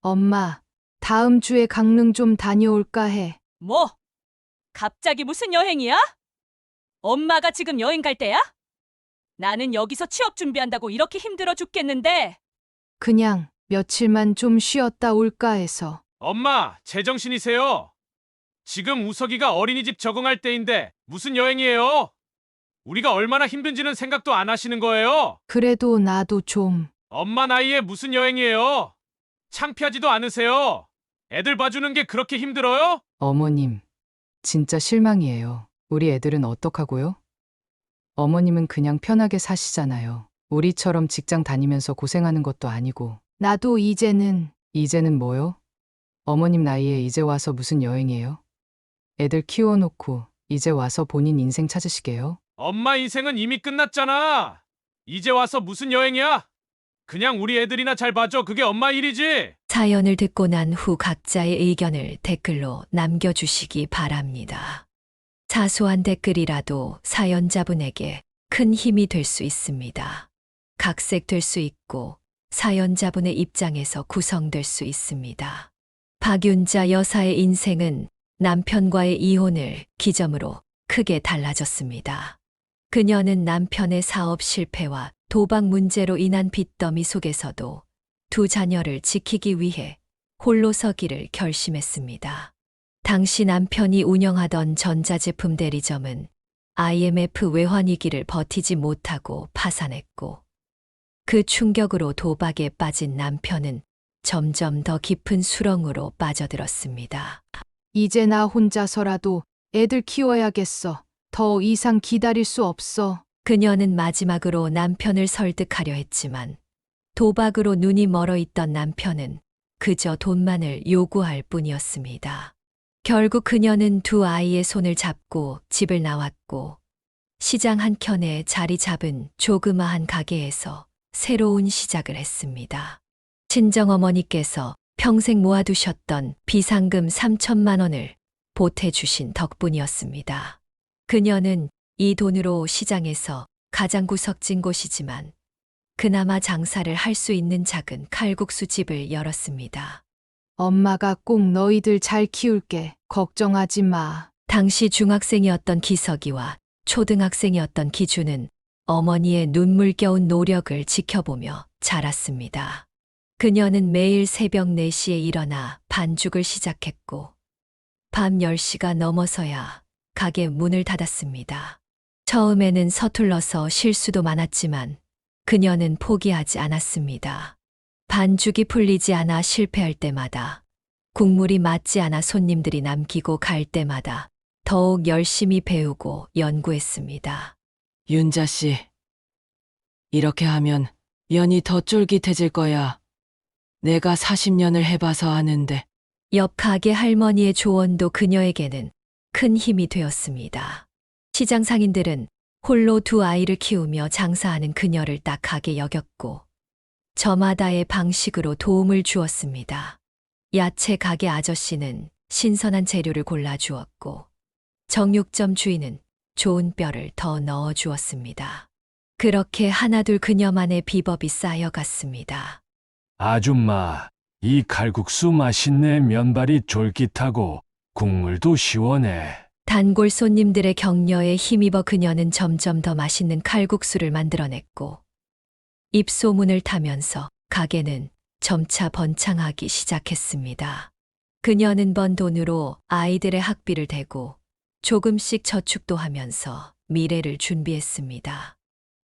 엄마, 다음 주에 강릉 좀 다녀올까 해. 뭐? 갑자기 무슨 여행이야? 엄마가 지금 여행 갈 때야? 나는 여기서 취업 준비한다고 이렇게 힘들어 죽겠는데. 그냥 며칠만 좀 쉬었다 올까 해서. 엄마, 제정신이세요? 지금 우석이가 어린이집 적응할 때인데 무슨 여행이에요? 우리가 얼마나 힘든지는 생각도 안 하시는 거예요? 그래도 나도 좀. 엄마 나이에 무슨 여행이에요? 창피하지도 않으세요? 애들 봐주는 게 그렇게 힘들어요? 어머님, 진짜 실망이에요. 우리 애들은 어떡하고요? 어머님은 그냥 편하게 사시잖아요. 우리처럼 직장 다니면서 고생하는 것도 아니고. 나도 이제는 뭐요? 어머님 나이에 이제 와서 무슨 여행이에요? 애들 키워놓고 이제 와서 본인 인생 찾으시게요? 엄마 인생은 이미 끝났잖아. 이제 와서 무슨 여행이야? 그냥 우리 애들이나 잘 봐줘. 그게 엄마 일이지. 사연을 듣고 난 후 각자의 의견을 댓글로 남겨주시기 바랍니다. 사소한 댓글이라도 사연자분에게 큰 힘이 될 수 있습니다. 각색될 수 있고 사연자분의 입장에서 구성될 수 있습니다. 박윤자 여사의 인생은 남편과의 이혼을 기점으로 크게 달라졌습니다. 그녀는 남편의 사업 실패와 도박 문제로 인한 빚더미 속에서도 두 자녀를 지키기 위해 홀로 서기를 결심했습니다. 당시 남편이 운영하던 전자제품 대리점은 IMF 외환위기를 버티지 못하고 파산했고, 그 충격으로 도박에 빠진 남편은 점점 더 깊은 수렁으로 빠져들었습니다. 이제 나 혼자서라도 애들 키워야겠어. 더 이상 기다릴 수 없어. 그녀는 마지막으로 남편을 설득하려 했지만 도박으로 눈이 멀어 있던 남편은 그저 돈만을 요구할 뿐이었습니다. 결국 그녀는 두 아이의 손을 잡고 집을 나왔고 시장 한켠에 자리 잡은 조그마한 가게에서 새로운 시작을 했습니다. 친정어머니께서 평생 모아두셨던 비상금 3천만 원을 보태주신 덕분이었습니다. 그녀는 이 돈으로 시장에서 가장 구석진 곳이지만 그나마 장사를 할 수 있는 작은 칼국수 집을 열었습니다. 엄마가 꼭 너희들 잘 키울게. 걱정하지 마. 당시 중학생이었던 기석이와 초등학생이었던 기준은 어머니의 눈물겨운 노력을 지켜보며 자랐습니다. 그녀는 매일 새벽 4시에 일어나 반죽을 시작했고 밤 10시가 넘어서야 가게 문을 닫았습니다. 처음에는 서툴러서 실수도 많았지만 그녀는 포기하지 않았습니다. 반죽이 풀리지 않아 실패할 때마다, 국물이 맞지 않아 손님들이 남기고 갈 때마다 더욱 열심히 배우고 연구했습니다. 윤자 씨, 이렇게 하면 면이 더 쫄깃해질 거야. 내가 40년을 해봐서 아는데. 옆 가게 할머니의 조언도 그녀에게는 큰 힘이 되었습니다. 시장 상인들은 홀로 두 아이를 키우며 장사하는 그녀를 딱하게 여겼고 저마다의 방식으로 도움을 주었습니다. 야채 가게 아저씨는 신선한 재료를 골라주었고 정육점 주인은 좋은 뼈를 더 넣어주었습니다. 그렇게 하나둘 그녀만의 비법이 쌓여갔습니다. 아줌마, 이 칼국수 맛있네. 면발이 쫄깃하고 국물도 시원해. 단골 손님들의 격려에 힘입어 그녀는 점점 더 맛있는 칼국수를 만들어냈고 입소문을 타면서 가게는 점차 번창하기 시작했습니다. 그녀는 번 돈으로 아이들의 학비를 대고 조금씩 저축도 하면서 미래를 준비했습니다.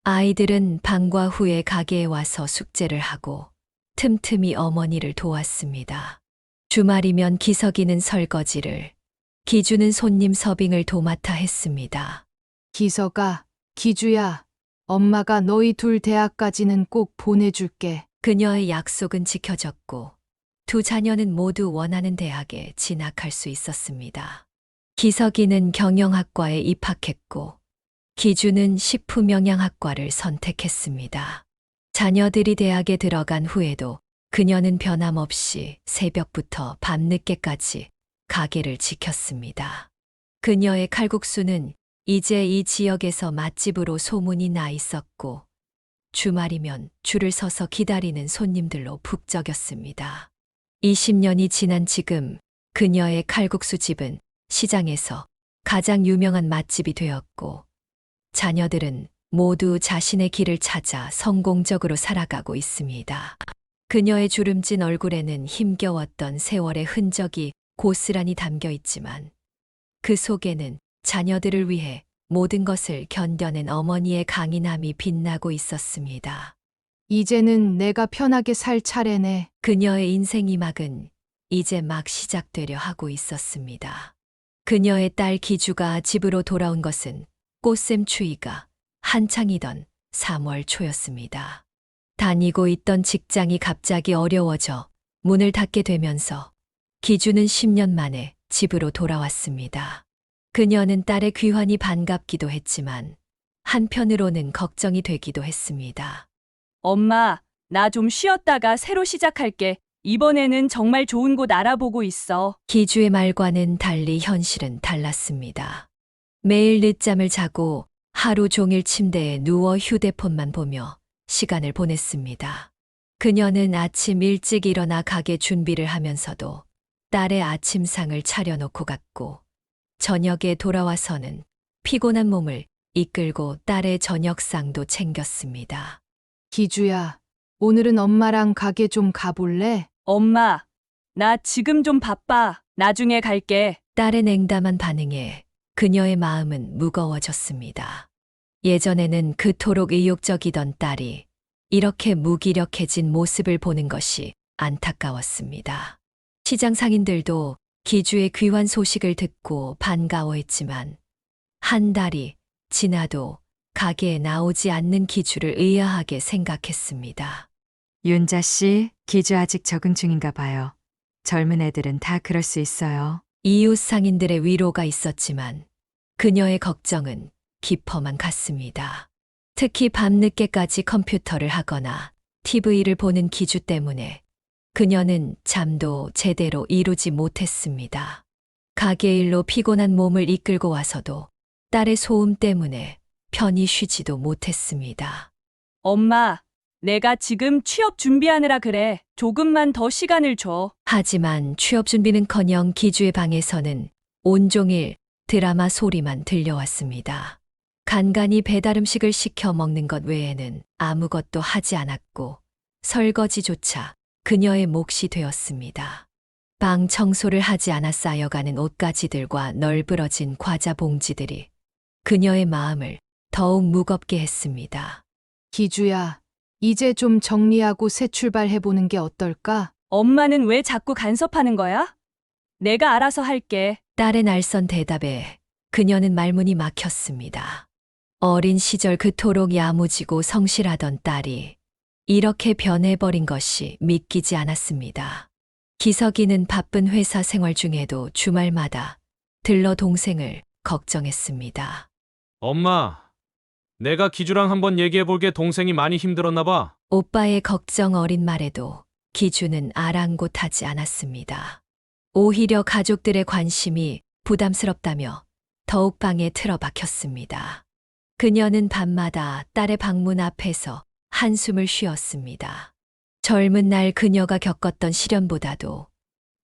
아이들은 방과 후에 가게에 와서 숙제를 하고 틈틈이 어머니를 도왔습니다. 주말이면 기석이는 설거지를, 기주는 손님 서빙을 도맡아 했습니다. 기서가, 기주야, 엄마가 너희 둘 대학까지는 꼭 보내줄게. 그녀의 약속은 지켜졌고 두 자녀는 모두 원하는 대학에 진학할 수 있었습니다. 기석이는 경영학과에 입학했고 기주는 식품영양학과를 선택했습니다. 자녀들이 대학에 들어간 후에도 그녀는 변함없이 새벽부터 밤늦게까지 가게를 지켰습니다. 그녀의 칼국수는 이제 이 지역에서 맛집으로 소문이 나 있었고 주말이면 줄을 서서 기다리는 손님들로 북적였습니다. 20년이 지난 지금 그녀의 칼국수 집은 시장에서 가장 유명한 맛집이 되었고, 자녀들은 모두 자신의 길을 찾아 성공적으로 살아가고 있습니다. 그녀의 주름진 얼굴에는 힘겨웠던 세월의 흔적이 고스란히 담겨 있지만, 그 속에는 자녀들을 위해 모든 것을 견뎌낸 어머니의 강인함이 빛나고 있었습니다. 이제는 내가 편하게 살 차례네. 그녀의 인생 이막은 이제 막 시작되려 하고 있었습니다. 그녀의 딸 기주가 집으로 돌아온 것은 꽃샘 추위가 한창이던 3월 초였습니다. 다니고 있던 직장이 갑자기 어려워져 문을 닫게 되면서 기주는 10년 만에 집으로 돌아왔습니다. 그녀는 딸의 귀환이 반갑기도 했지만 한편으로는 걱정이 되기도 했습니다. 엄마, 나 좀 쉬었다가 새로 시작할게. 이번에는 정말 좋은 곳 알아보고 있어. 기주의 말과는 달리 현실은 달랐습니다. 매일 늦잠을 자고 하루 종일 침대에 누워 휴대폰만 보며 시간을 보냈습니다. 그녀는 아침 일찍 일어나 가게 준비를 하면서도 딸의 아침상을 차려놓고 갔고, 저녁에 돌아와서는 피곤한 몸을 이끌고 딸의 저녁상도 챙겼습니다. 기주야, 오늘은 엄마랑 가게 좀 가볼래? 엄마, 나 지금 좀 바빠. 나중에 갈게. 딸의 냉담한 반응에 그녀의 마음은 무거워졌습니다. 예전에는 그토록 의욕적이던 딸이 이렇게 무기력해진 모습을 보는 것이 안타까웠습니다. 시장 상인들도 기주의 귀환 소식을 듣고 반가워했지만, 한 달이 지나도 가게에 나오지 않는 기주를 의아하게 생각했습니다. 윤자 씨, 기주 아직 적응 중인가 봐요. 젊은 애들은 다 그럴 수 있어요. 이웃 상인들의 위로가 있었지만 그녀의 걱정은 깊어만 갔습니다. 특히 밤늦게까지 컴퓨터를 하거나 TV를 보는 기주 때문에 그녀는 잠도 제대로 이루지 못했습니다. 가게 일로 피곤한 몸을 이끌고 와서도 딸의 소음 때문에 편히 쉬지도 못했습니다. 엄마, 내가 지금 취업 준비하느라 그래. 조금만 더 시간을 줘. 하지만 취업 준비는커녕 기주의 방에서는 온종일 드라마 소리만 들려왔습니다. 간간히 배달 음식을 시켜 먹는 것 외에는 아무것도 하지 않았고, 설거지조차 그녀의 몫이 되었습니다. 방 청소를 하지 않아 쌓여가는 옷가지들과 널브러진 과자 봉지들이 그녀의 마음을 더욱 무겁게 했습니다. 기주야, 이제 좀 정리하고 새 출발해보는 게 어떨까? 엄마는 왜 자꾸 간섭하는 거야? 내가 알아서 할게. 딸의 날선 대답에 그녀는 말문이 막혔습니다. 어린 시절 그토록 야무지고 성실하던 딸이 이렇게 변해버린 것이 믿기지 않았습니다. 기석이는 바쁜 회사 생활 중에도 주말마다 들러 동생을 걱정했습니다. 엄마, 내가 기주랑 한번 얘기해볼게. 동생이 많이 힘들었나 봐. 오빠의 걱정 어린 말에도 기주는 아랑곳하지 않았습니다. 오히려 가족들의 관심이 부담스럽다며 더욱 방에 틀어박혔습니다. 그녀는 밤마다 딸의 방문 앞에서 한숨을 쉬었습니다. 젊은 날 그녀가 겪었던 시련보다도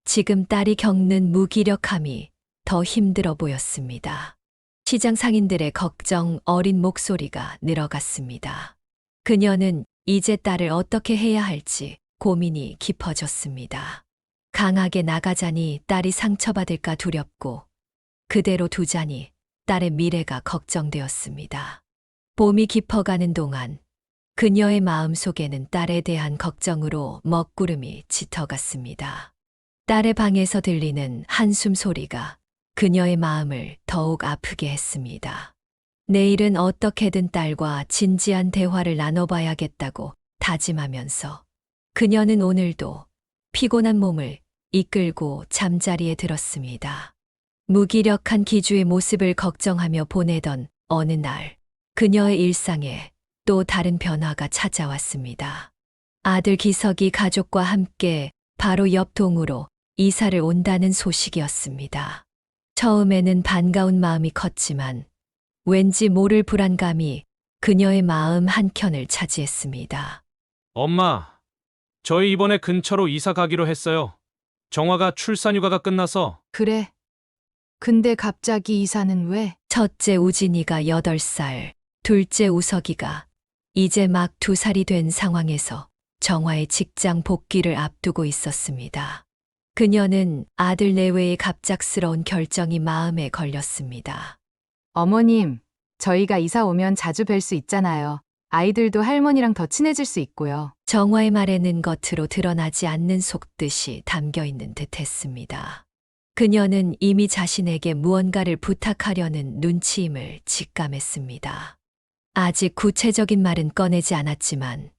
지금 딸이 겪는 무기력함이 더 힘들어 보였습니다. 시장 상인들의 걱정 어린 목소리가 늘어갔습니다. 그녀는 이제 딸을 어떻게 해야 할지 고민이 깊어졌습니다. 강하게 나가자니 딸이 상처받을까 두렵고, 그대로 두자니 딸의 미래가 걱정되었습니다. 봄이 깊어가는 동안 그녀의 마음속에는 딸에 대한 걱정으로 먹구름이 짙어갔습니다. 딸의 방에서 들리는 한숨 소리가 그녀의 마음을 더욱 아프게 했습니다. 내일은 어떻게든 딸과 진지한 대화를 나눠봐야겠다고 다짐하면서 그녀는 오늘도 피곤한 몸을 이끌고 잠자리에 들었습니다. 무기력한 기주의 모습을 걱정하며 보내던 어느 날, 그녀의 일상에 또 다른 변화가 찾아왔습니다. 아들 기석이 가족과 함께 바로 옆 동으로 이사를 온다는 소식이었습니다. 처음에는 반가운 마음이 컸지만 왠지 모를 불안감이 그녀의 마음 한켠을 차지했습니다. 엄마, 저희 이번에 근처로 이사 가기로 했어요. 정화가 출산휴가가 끝나서 그래. 근데 갑자기 이사는 왜? 첫째 우진이가 8살, 둘째 우석이가 이제 막 2살이 된 상황에서 정화의 직장 복귀를 앞두고 있었습니다. 그녀는 아들 내외의 갑작스러운 결정이 마음에 걸렸습니다. 어머님, 저희가 이사 오면 자주 뵐 수 있잖아요. 아이들도 할머니랑 더 친해질 수 있고요. 정화의 말에는 겉으로 드러나지 않는 속뜻이 담겨 있는 듯 했습니다. 그녀는 이미 자신에게 무언가를 부탁하려는 눈치임을 직감했습니다. 아직 구체적인 말은 꺼내지 않았지만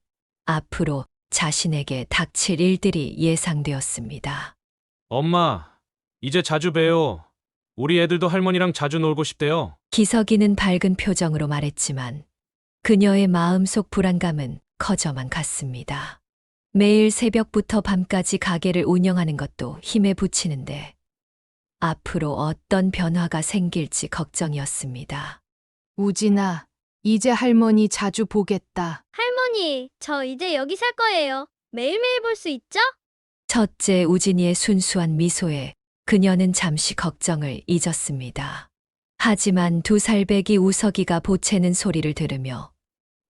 앞으로 자신에게 닥칠 일들이 예상되었습니다. 엄마, 이제 자주 봬요. 우리 애들도 할머니랑 자주 놀고 싶대요. 기석이는 밝은 표정으로 말했지만 그녀의 마음속 불안감은 커져만 갔습니다. 매일 새벽부터 밤까지 가게를 운영하는 것도 힘에 부치는데 앞으로 어떤 변화가 생길지 걱정이었습니다. 우진아, 이제 할머니 자주 보겠다. 할머니, 저 이제 여기 살 거예요. 매일매일 볼 수 있죠? 첫째 우진이의 순수한 미소에 그녀는 잠시 걱정을 잊었습니다. 하지만 2살 배기 우석이가 보채는 소리를 들으며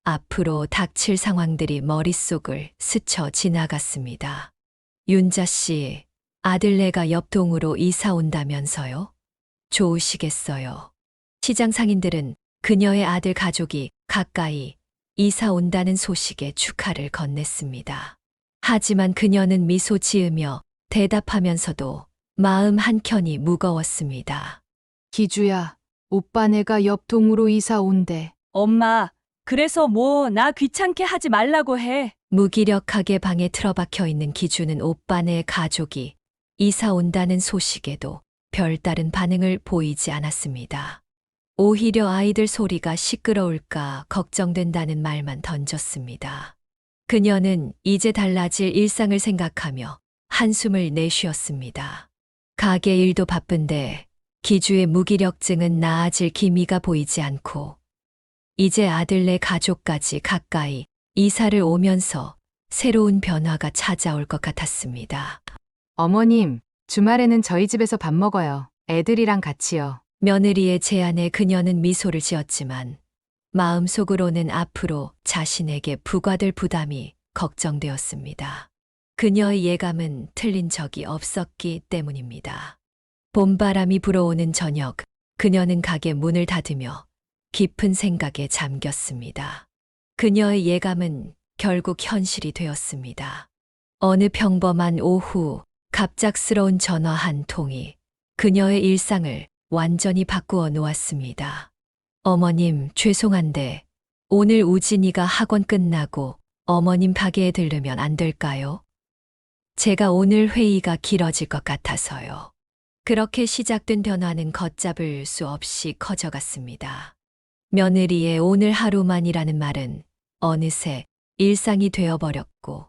앞으로 닥칠 상황들이 머릿속을 스쳐 지나갔습니다. 윤자 씨, 아들네가 옆 동으로 이사 온다면서요? 좋으시겠어요. 시장 상인들은 그녀의 아들 가족이 가까이 이사 온다는 소식에 축하를 건넸습니다. 하지만 그녀는 미소 지으며 대답하면서도 마음 한켠이 무거웠습니다. 기주야, 오빠네가 옆 동으로 이사 온대. 엄마, 그래서 뭐 나 귀찮게 하지 말라고 해. 무기력하게 방에 틀어박혀 있는 기주는 오빠네 가족이 이사 온다는 소식에도 별다른 반응을 보이지 않았습니다. 오히려 아이들 소리가 시끄러울까 걱정된다는 말만 던졌습니다. 그녀는 이제 달라질 일상을 생각하며 한숨을 내쉬었습니다. 가게 일도 바쁜데 기주의 무기력증은 나아질 기미가 보이지 않고 이제 아들네 가족까지 가까이 이사를 오면서 새로운 변화가 찾아올 것 같았습니다. 어머님, 주말에는 저희 집에서 밥 먹어요. 애들이랑 같이요. 며느리의 제안에 그녀는 미소를 지었지만 마음속으로는 앞으로 자신에게 부과될 부담이 걱정되었습니다. 그녀의 예감은 틀린 적이 없었기 때문입니다. 봄바람이 불어오는 저녁, 그녀는 가게 문을 닫으며 깊은 생각에 잠겼습니다. 그녀의 예감은 결국 현실이 되었습니다. 어느 평범한 오후, 갑작스러운 전화 한 통이 그녀의 일상을 완전히 바꾸어 놓았습니다. 어머님, 죄송한데 오늘 우진이가 학원 끝나고 어머님 가게에 들르면 안 될까요? 제가 오늘 회의가 길어질 것 같아서요. 그렇게 시작된 변화는 걷잡을 수 없이 커져갔습니다. 며느리의 오늘 하루만이라는 말은 어느새 일상이 되어버렸고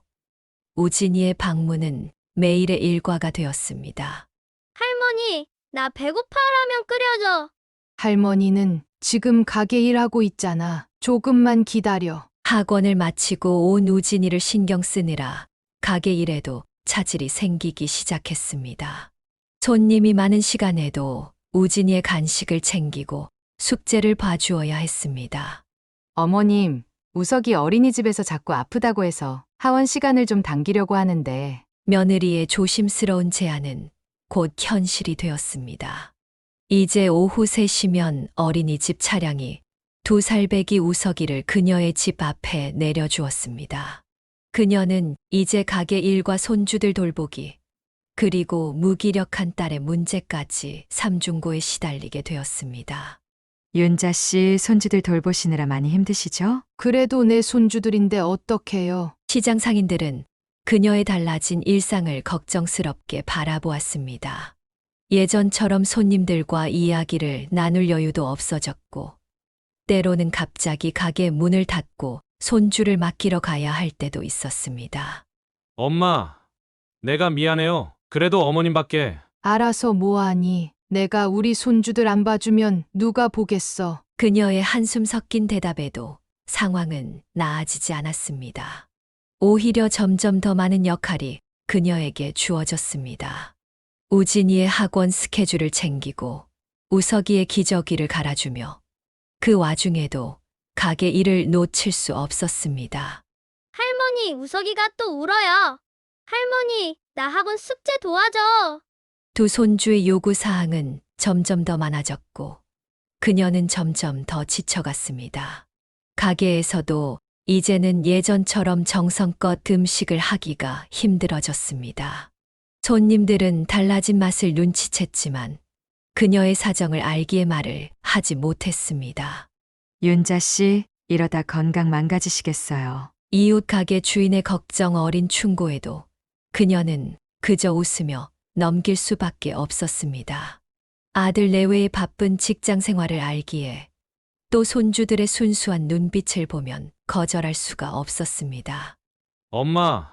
우진이의 방문은 매일의 일과가 되었습니다. 할머니, 나 배고파 라면 끓여줘. 할머니는 지금 가게 일하고 있잖아. 조금만 기다려. 학원을 마치고 온 우진이를 신경 쓰느라 가게 일에도 차질이 생기기 시작했습니다. 손님이 많은 시간에도 우진이의 간식을 챙기고 숙제를 봐주어야 했습니다. 어머님, 우석이 어린이집에서 자꾸 아프다고 해서 하원 시간을 좀 당기려고 하는데 며느리의 조심스러운 제안은 곧 현실이 되었습니다. 이제 오후 3시면 어린이집 차량이 2살 배기 우석이를 그녀의 집 앞에 내려주었습니다. 그녀는 이제 가게 일과 손주들 돌보기, 그리고 무기력한 딸의 문제까지 삼중고에 시달리게 되었습니다. 윤자 씨 손주들 돌보시느라 많이 힘드시죠? 그래도 내 손주들인데 어떡해요. 시장 상인들은 그녀의 달라진 일상을 걱정스럽게 바라보았습니다. 예전처럼 손님들과 이야기를 나눌 여유도 없어졌고, 때로는 갑자기 가게 문을 닫고 손주를 맡기러 가야 할 때도 있었습니다. 엄마, 내가 미안해요. 그래도 어머님밖에. 알아서 뭐하니. 내가 우리 손주들 안 봐주면 누가 보겠어. 그녀의 한숨 섞인 대답에도 상황은 나아지지 않았습니다. 오히려 점점 더 많은 역할이 그녀에게 주어졌습니다. 우진이의 학원 스케줄을 챙기고 우석이의 기저귀를 갈아주며 그 와중에도 가게 일을 놓칠 수 없었습니다. 할머니, 우석이가 또 울어요. 할머니, 나 학원 숙제 도와줘. 두 손주의 요구 사항은 점점 더 많아졌고 그녀는 점점 더 지쳐갔습니다. 가게에서도 이제는 예전처럼 정성껏 음식을 하기가 힘들어졌습니다. 손님들은 달라진 맛을 눈치챘지만 그녀의 사정을 알기에 말을 하지 못했습니다. 윤자 씨, 이러다 건강 망가지시겠어요. 이웃 가게 주인의 걱정 어린 충고에도 그녀는 그저 웃으며 넘길 수밖에 없었습니다. 아들 내외의 바쁜 직장 생활을 알기에 또 손주들의 순수한 눈빛을 보면 거절할 수가 없었습니다. 엄마,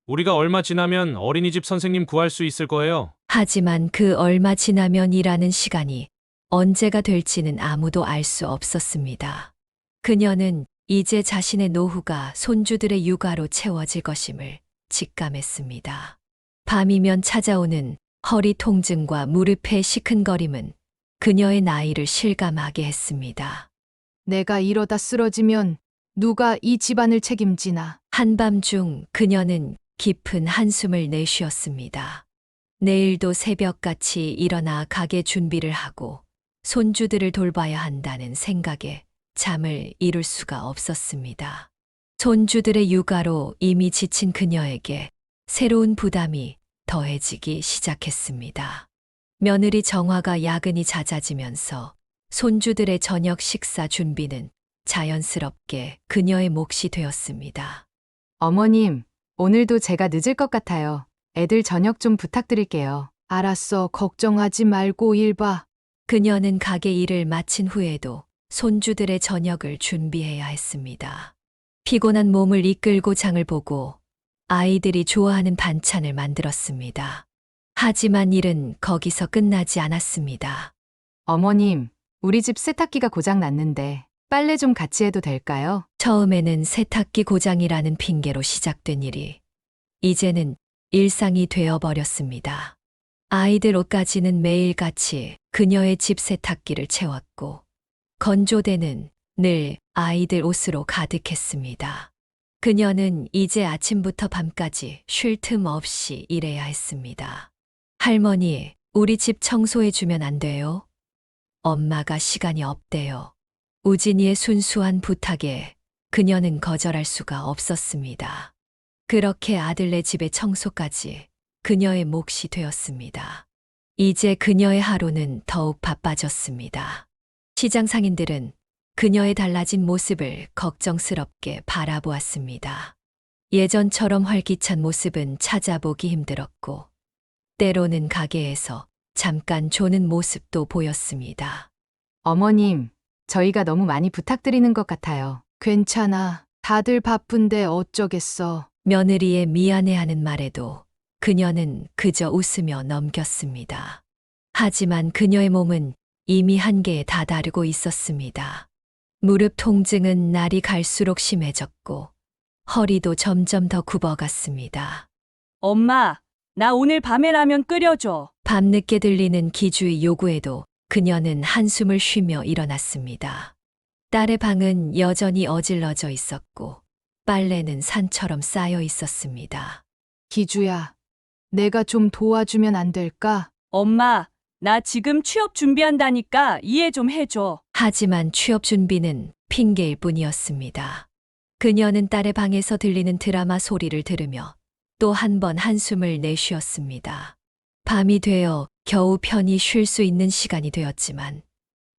우리가 얼마 지나면 어린이집 선생님 구할 수 있을 거예요. 하지만 그 얼마 지나면이라는 시간이 언제가 될지는 아무도 알 수 없었습니다. 그녀는 이제 자신의 노후가 손주들의 육아로 채워질 것임을 직감했습니다. 밤이면 찾아오는 허리 통증과 무릎의 시큰거림은 그녀의 나이를 실감하게 했습니다. 내가 이러다 쓰러지면 누가 이 집안을 책임지나. 한밤중 그녀는 깊은 한숨을 내쉬었습니다. 내일도 새벽같이 일어나 가게 준비를 하고 손주들을 돌봐야 한다는 생각에 잠을 이룰 수가 없었습니다. 손주들의 육아로 이미 지친 그녀에게 새로운 부담이 더해지기 시작했습니다. 며느리 정화가 야근이 잦아지면서 손주들의 저녁 식사 준비는 자연스럽게 그녀의 몫이 되었습니다. 어머님, 오늘도 제가 늦을 것 같아요. 애들 저녁 좀 부탁드릴게요. 알았어, 걱정하지 말고 일 봐. 그녀는 가게 일을 마친 후에도 손주들의 저녁을 준비해야 했습니다. 피곤한 몸을 이끌고 장을 보고 아이들이 좋아하는 반찬을 만들었습니다. 하지만 일은 거기서 끝나지 않았습니다. 어머님, 우리 집 세탁기가 고장 났는데 빨래 좀 같이 해도 될까요? 처음에는 세탁기 고장이라는 핑계로 시작된 일이 이제는 일상이 되어버렸습니다. 아이들 옷까지는 매일같이 그녀의 집 세탁기를 채웠고 건조대는 늘 아이들 옷으로 가득했습니다. 그녀는 이제 아침부터 밤까지 쉴 틈 없이 일해야 했습니다. 할머니, 우리 집 청소해주면 안 돼요? 엄마가 시간이 없대요. 우진이의 순수한 부탁에 그녀는 거절할 수가 없었습니다. 그렇게 아들네 집의 청소까지 그녀의 몫이 되었습니다. 이제 그녀의 하루는 더욱 바빠졌습니다. 시장 상인들은 그녀의 달라진 모습을 걱정스럽게 바라보았습니다. 예전처럼 활기찬 모습은 찾아보기 힘들었고, 때로는 가게에서 잠깐 조는 모습도 보였습니다. 어머님, 저희가 너무 많이 부탁드리는 것 같아요. 괜찮아. 다들 바쁜데 어쩌겠어. 며느리의 미안해하는 말에도 그녀는 그저 웃으며 넘겼습니다. 하지만 그녀의 몸은 이미 한계에 다다르고 있었습니다. 무릎 통증은 날이 갈수록 심해졌고 허리도 점점 더 굽어갔습니다. 엄마, 나 오늘 밤에 라면 끓여줘. 밤늦게 들리는 기주의 요구에도 그녀는 한숨을 쉬며 일어났습니다. 딸의 방은 여전히 어질러져 있었고 빨래는 산처럼 쌓여 있었습니다. 기주야, 내가 좀 도와주면 안 될까? 엄마, 나 지금 취업 준비한다니까 이해 좀 해줘. 하지만 취업 준비는 핑계일 뿐이었습니다. 그녀는 딸의 방에서 들리는 드라마 소리를 들으며 또 한 번 한숨을 내쉬었습니다. 밤이 되어 겨우 편히 쉴 수 있는 시간이 되었지만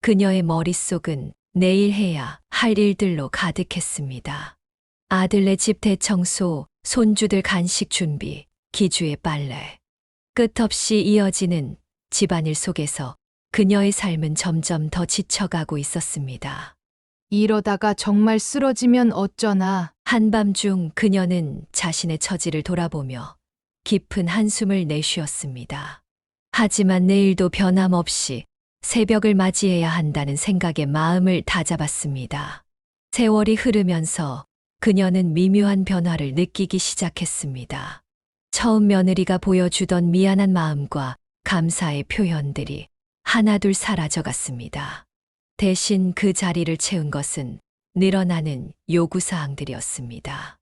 그녀의 머릿속은 내일 해야 할 일들로 가득했습니다. 아들네 집 대청소, 손주들 간식 준비, 기주의 빨래. 끝없이 이어지는 집안일 속에서 그녀의 삶은 점점 더 지쳐가고 있었습니다. 이러다가 정말 쓰러지면 어쩌나. 한밤중 그녀는 자신의 처지를 돌아보며 깊은 한숨을 내쉬었습니다. 하지만 내일도 변함없이 새벽을 맞이해야 한다는 생각에 마음을 다잡았습니다. 세월이 흐르면서 그녀는 미묘한 변화를 느끼기 시작했습니다. 처음 며느리가 보여주던 미안한 마음과 감사의 표현들이 하나둘 사라져갔습니다. 대신 그 자리를 채운 것은 늘어나는 요구사항들이었습니다.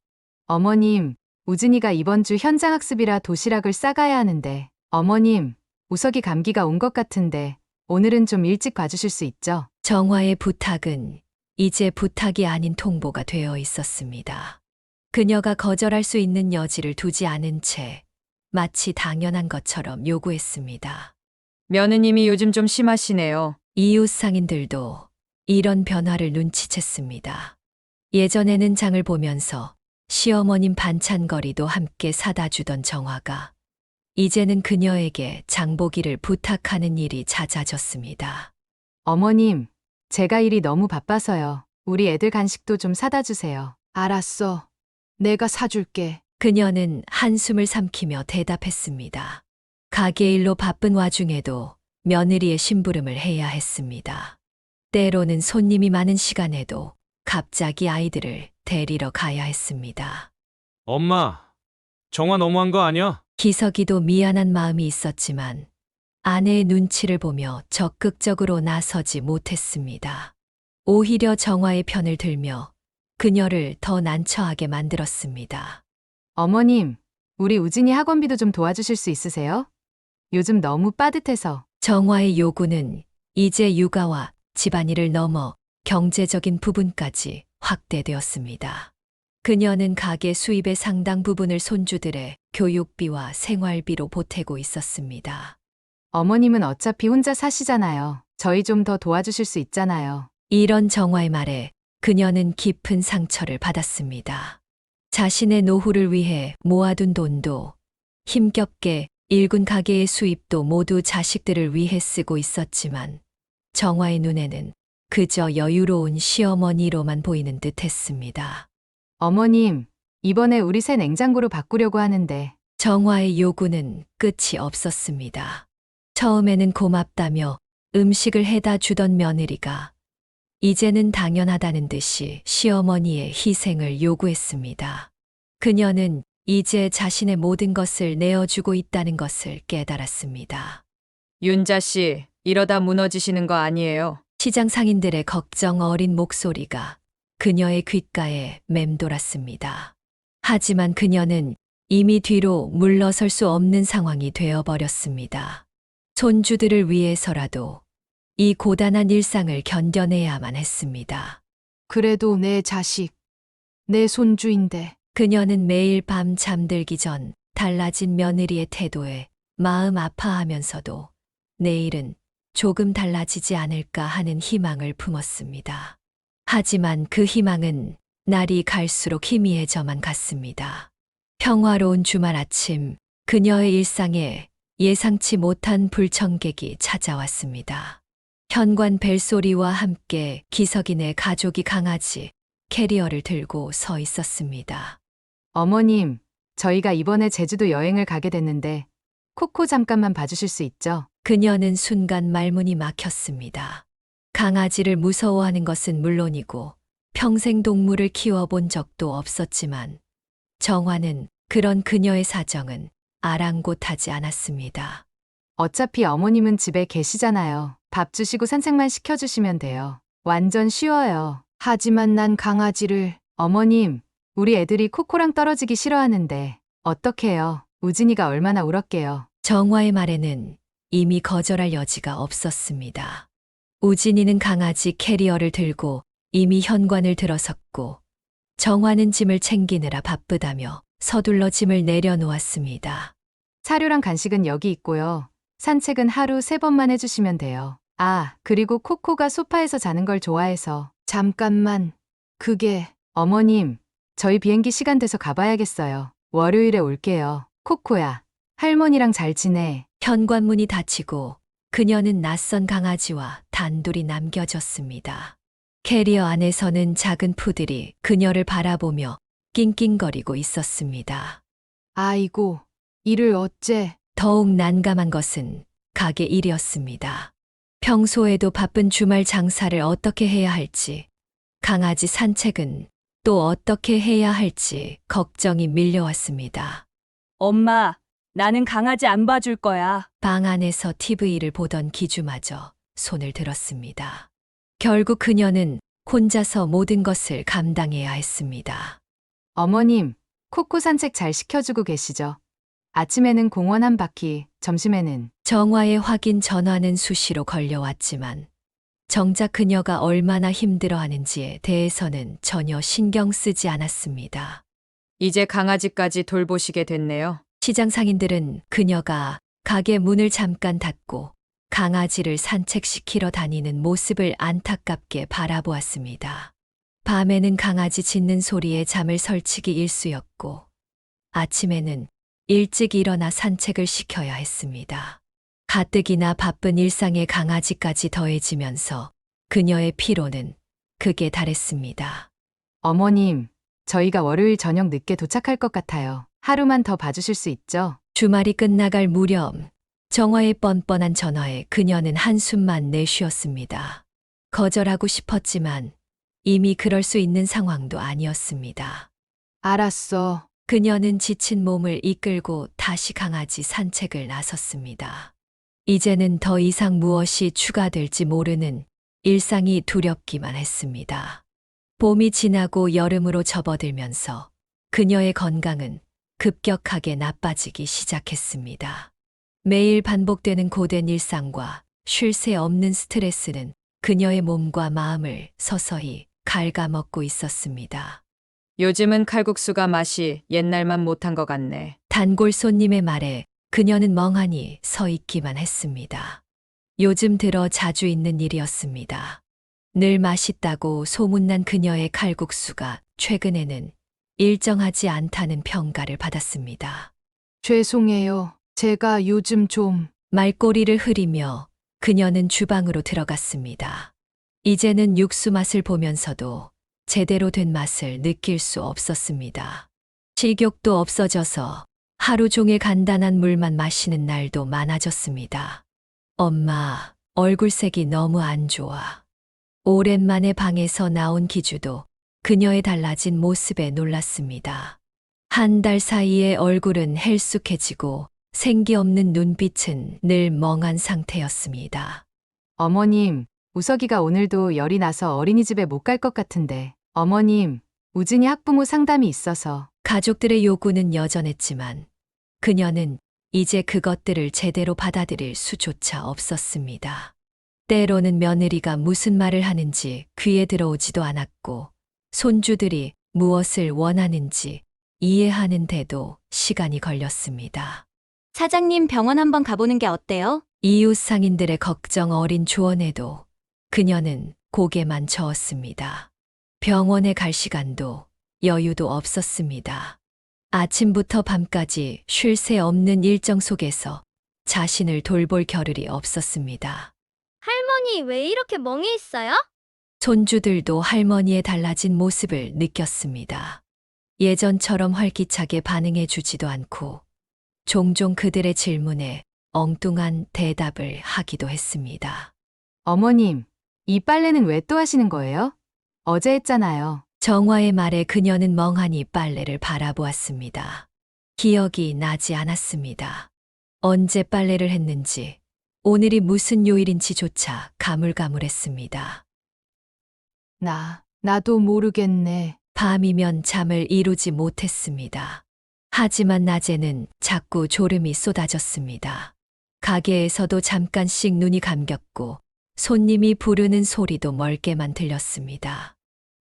어머님, 우진이가 이번 주 현장학습이라 도시락을 싸가야 하는데, 어머님, 우석이 감기가 온 것 같은데, 오늘은 좀 일찍 봐주실 수 있죠? 정화의 부탁은 이제 부탁이 아닌 통보가 되어 있었습니다. 그녀가 거절할 수 있는 여지를 두지 않은 채 마치 당연한 것처럼 요구했습니다. 며느님이 요즘 좀 심하시네요. 이웃 상인들도 이런 변화를 눈치챘습니다. 예전에는 장을 보면서 시어머님 반찬거리도 함께 사다 주던 정화가 이제는 그녀에게 장보기를 부탁하는 일이 잦아졌습니다. 어머님, 제가 일이 너무 바빠서요. 우리 애들 간식도 좀 사다 주세요. 알았어. 내가 사줄게. 그녀는 한숨을 삼키며 대답했습니다. 가게 일로 바쁜 와중에도 며느리의 심부름을 해야 했습니다. 때로는 손님이 많은 시간에도 갑자기 아이들을 데리러 가야 했습니다. 엄마, 정화 너무한 거 아니야? 기석이도 미안한 마음이 있었지만 아내의 눈치를 보며 적극적으로 나서지 못했습니다. 오히려 정화의 편을 들며 그녀를 더 난처하게 만들었습니다. 어머님, 우리 우진이 학원비도 좀 도와주실 수 있으세요? 요즘 너무 빠듯해서. 정화의 요구는 이제 육아와 집안일을 넘어 경제적인 부분까지 확대되었습니다. 그녀는 가게 수입의 상당 부분을 손주들의 교육비와 생활비로 보태고 있었습니다. 어머님은 어차피 혼자 사시잖아요. 저희 좀 더 도와주실 수 있잖아요. 이런 정화의 말에 그녀는 깊은 상처를 받았습니다. 자신의 노후를 위해 모아둔 돈도 힘겹게 일군 가게의 수입도 모두 자식들을 위해 쓰고 있었지만 정화의 눈에는 그저 여유로운 시어머니로만 보이는 듯 했습니다. 어머님, 이번에 우리 새 냉장고로 바꾸려고 하는데. 정화의 요구는 끝이 없었습니다. 처음에는 고맙다며 음식을 해다 주던 며느리가 이제는 당연하다는 듯이 시어머니의 희생을 요구했습니다. 그녀는 이제 자신의 모든 것을 내어주고 있다는 것을 깨달았습니다. 윤자 씨, 이러다 무너지시는 거 아니에요? 시장 상인들의 걱정 어린 목소리가 그녀의 귓가에 맴돌았습니다. 하지만 그녀는 이미 뒤로 물러설 수 없는 상황이 되어버렸습니다. 손주들을 위해서라도 이 고단한 일상을 견뎌내야만 했습니다. 그래도 내 자식, 내 손주인데. 그녀는 매일 밤 잠들기 전 달라진 며느리의 태도에 마음 아파하면서도 내일은 조금 달라지지 않을까 하는 희망을 품었습니다. 하지만 그 희망은 날이 갈수록 희미해져만 갔습니다. 평화로운 주말 아침, 그녀의 일상에 예상치 못한 불청객이 찾아왔습니다. 현관 벨소리와 함께 기석인의 가족이 강아지 캐리어를 들고 서 있었습니다. 어머님, 저희가 이번에 제주도 여행을 가게 됐는데 코코 잠깐만 봐주실 수 있죠? 그녀는 순간 말문이 막혔습니다. 강아지를 무서워하는 것은 물론이고 평생 동물을 키워본 적도 없었지만 정화는 그런 그녀의 사정은 아랑곳하지 않았습니다. 어차피 어머님은 집에 계시잖아요. 밥 주시고 산책만 시켜주시면 돼요. 완전 쉬워요. 하지만 난 강아지를. 어머님, 우리 애들이 코코랑 떨어지기 싫어하는데 어떡해요? 우진이가 얼마나 울었게요. 정화의 말에는 이미 거절할 여지가 없었습니다. 우진이는 강아지 캐리어를 들고 이미 현관을 들어섰고 정화는 짐을 챙기느라 바쁘다며 서둘러 짐을 내려놓았습니다. 사료랑 간식은 여기 있고요. 산책은 하루 3번만 해주시면 돼요. 아, 그리고 코코가 소파에서 자는 걸 좋아해서. 잠깐만. 그게 어머님, 저희 비행기 시간 돼서 가봐야겠어요. 월요일에 올게요. 코코야, 할머니랑 잘 지내. 현관문이 닫히고 그녀는 낯선 강아지와 단둘이 남겨졌습니다. 캐리어 안에서는 작은 푸들이 그녀를 바라보며 낑낑거리고 있었습니다. 아이고, 이를 어째. 더욱 난감한 것은 가게 일이었습니다. 평소에도 바쁜 주말 장사를 어떻게 해야 할지, 강아지 산책은 또 어떻게 해야 할지 걱정이 밀려왔습니다. 엄마, 나는 강아지 안 봐줄 거야. 방 안에서 TV를 보던 기주마저 손을 들었습니다. 결국 그녀는 혼자서 모든 것을 감당해야 했습니다. 어머님, 코코 산책 잘 시켜주고 계시죠? 아침에는 공원 한 바퀴, 점심에는. 정화의 확인 전화는 수시로 걸려왔지만 정작 그녀가 얼마나 힘들어하는지에 대해서는 전혀 신경 쓰지 않았습니다. 이제 강아지까지 돌보시게 됐네요. 시장 상인들은 그녀가 가게 문을 잠깐 닫고 강아지를 산책시키러 다니는 모습을 안타깝게 바라보았습니다. 밤에는 강아지 짖는 소리에 잠을 설치기 일쑤였고 아침에는 일찍 일어나 산책을 시켜야 했습니다. 가뜩이나 바쁜 일상에 강아지까지 더해지면서 그녀의 피로는 극에 달했습니다. 어머님, 저희가 월요일 저녁 늦게 도착할 것 같아요. 하루만 더 봐주실 수 있죠? 주말이 끝나갈 무렵 정화의 뻔뻔한 전화에 그녀는 한숨만 내쉬었습니다. 거절하고 싶었지만 이미 그럴 수 있는 상황도 아니었습니다. 알았어. 그녀는 지친 몸을 이끌고 다시 강아지 산책을 나섰습니다. 이제는 더 이상 무엇이 추가될지 모르는 일상이 두렵기만 했습니다. 봄이 지나고 여름으로 접어들면서 그녀의 건강은 급격하게 나빠지기 시작했습니다. 매일 반복되는 고된 일상과 쉴 새 없는 스트레스는 그녀의 몸과 마음을 서서히 갉아먹고 있었습니다. 요즘은 칼국수가 맛이 옛날만 못한 것 같네. 단골 손님의 말에 그녀는 멍하니 서 있기만 했습니다. 요즘 들어 자주 있는 일이었습니다. 늘 맛있다고 소문난 그녀의 칼국수가 최근에는 일정하지 않다는 평가를 받았습니다. 죄송해요. 제가 요즘 좀 말꼬리를 흐리며 그녀는 주방으로 들어갔습니다. 이제는 육수 맛을 보면서도 제대로 된 맛을 느낄 수 없었습니다. 식욕도 없어져서 하루 종일 간단한 물만 마시는 날도 많아졌습니다. 엄마, 얼굴색이 너무 안 좋아. 오랜만에 방에서 나온 기주도 그녀의 달라진 모습에 놀랐습니다. 한 달 사이에 얼굴은 헬쑥해지고 생기 없는 눈빛은 늘 멍한 상태였습니다. 어머님, 우석이가 오늘도 열이 나서 어린이집에 못 갈 것 같은데. 어머님, 우진이 학부모 상담이 있어서. 가족들의 요구는 여전했지만 그녀는 이제 그것들을 제대로 받아들일 수조차 없었습니다. 때로는 며느리가 무슨 말을 하는지 귀에 들어오지도 않았고 손주들이 무엇을 원하는지 이해하는 데도 시간이 걸렸습니다. 사장님 병원 한번 가보는 게 어때요? 이웃 상인들의 걱정 어린 조언에도 그녀는 고개만 저었습니다. 병원에 갈 시간도 여유도 없었습니다. 아침부터 밤까지 쉴 새 없는 일정 속에서 자신을 돌볼 겨를이 없었습니다. 할머니 왜 이렇게 멍해 있어요? 손주들도 할머니의 달라진 모습을 느꼈습니다. 예전처럼 활기차게 반응해 주지도 않고 종종 그들의 질문에 엉뚱한 대답을 하기도 했습니다. 어머님, 이 빨래는 왜 또 하시는 거예요? 어제 했잖아요. 정화의 말에 그녀는 멍하니 빨래를 바라보았습니다. 기억이 나지 않았습니다. 언제 빨래를 했는지, 오늘이 무슨 요일인지조차 가물가물했습니다. 나도 모르겠네. 밤이면 잠을 이루지 못했습니다. 하지만 낮에는 자꾸 졸음이 쏟아졌습니다. 가게에서도 잠깐씩 눈이 감겼고 손님이 부르는 소리도 멀게만 들렸습니다.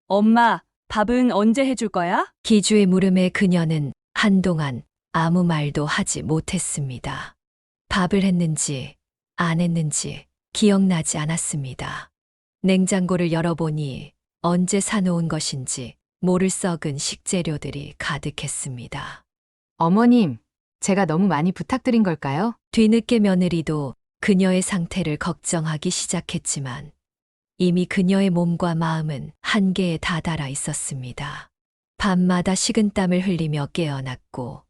엄마, 밥은 언제 해줄 거야? 기주의 물음에 그녀는 한동안 아무 말도 하지 못했습니다. 밥을 했는지 안 했는지 기억나지 않았습니다. 냉장고를 열어보니 언제 사놓은 것인지 모를 썩은 식재료들이 가득했습니다. 어머님, 제가 너무 많이 부탁드린 걸까요? 뒤늦게 며느리도 그녀의 상태를 걱정하기 시작했지만 이미 그녀의 몸과 마음은 한계에 다다라 있었습니다. 밤마다 식은땀을 흘리며 깨어났고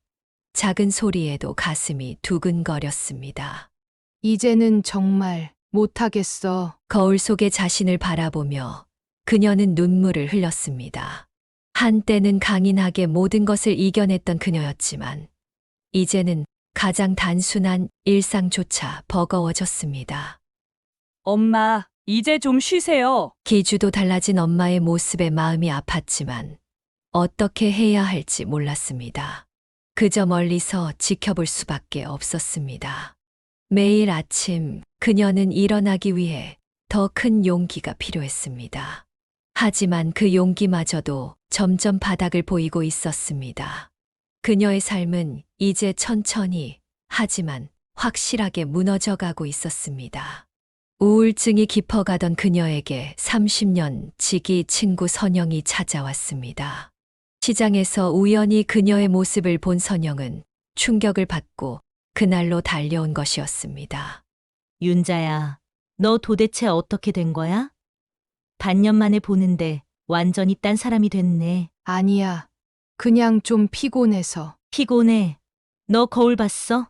작은 소리에도 가슴이 두근거렸습니다. 이제는 정말 못하겠어. 거울 속에 자신을 바라보며 그녀는 눈물을 흘렸습니다. 한때는 강인하게 모든 것을 이겨냈던 그녀였지만 이제는 가장 단순한 일상조차 버거워졌습니다. 엄마, 이제 좀 쉬세요. 기주도 달라진 엄마의 모습에 마음이 아팠지만 어떻게 해야 할지 몰랐습니다. 그저 멀리서 지켜볼 수밖에 없었습니다. 매일 아침 그녀는 일어나기 위해 더 큰 용기가 필요했습니다. 하지만 그 용기마저도 점점 바닥을 보이고 있었습니다. 그녀의 삶은 이제 천천히 하지만 확실하게 무너져 가고 있었습니다. 우울증이 깊어가던 그녀에게 30년 지기 친구 선영이 찾아왔습니다. 시장에서 우연히 그녀의 모습을 본 선영은 충격을 받고 그날로 달려온 것이었습니다. 윤자야, 너 도대체 어떻게 된 거야? 반년 만에 보는데 완전히 딴 사람이 됐네. 아니야. 그냥 좀 피곤해서. 피곤해. 너 거울 봤어?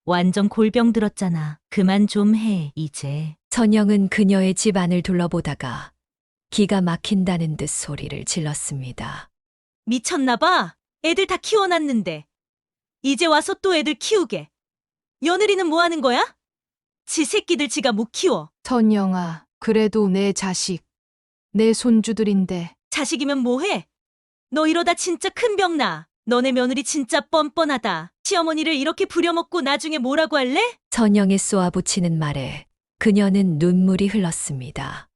완전 골병 들었잖아. 그만 좀 해, 이제. 선영은 그녀의 집 안을 둘러보다가 기가 막힌다는 듯 소리를 질렀습니다. 미쳤나 봐. 애들 다 키워놨는데. 이제 와서 또 애들 키우게. 며느리는 뭐 하는 거야? 지 새끼들 지가 못 키워. 선영아, 그래도 내 자식, 내 손주들인데. 자식이면 뭐해? 너 이러다 진짜 큰 병 나. 너네 며느리 진짜 뻔뻔하다. 시어머니를 이렇게 부려먹고 나중에 뭐라고 할래? 선영의 쏘아붙이는 말에 그녀는 눈물이 흘렀습니다.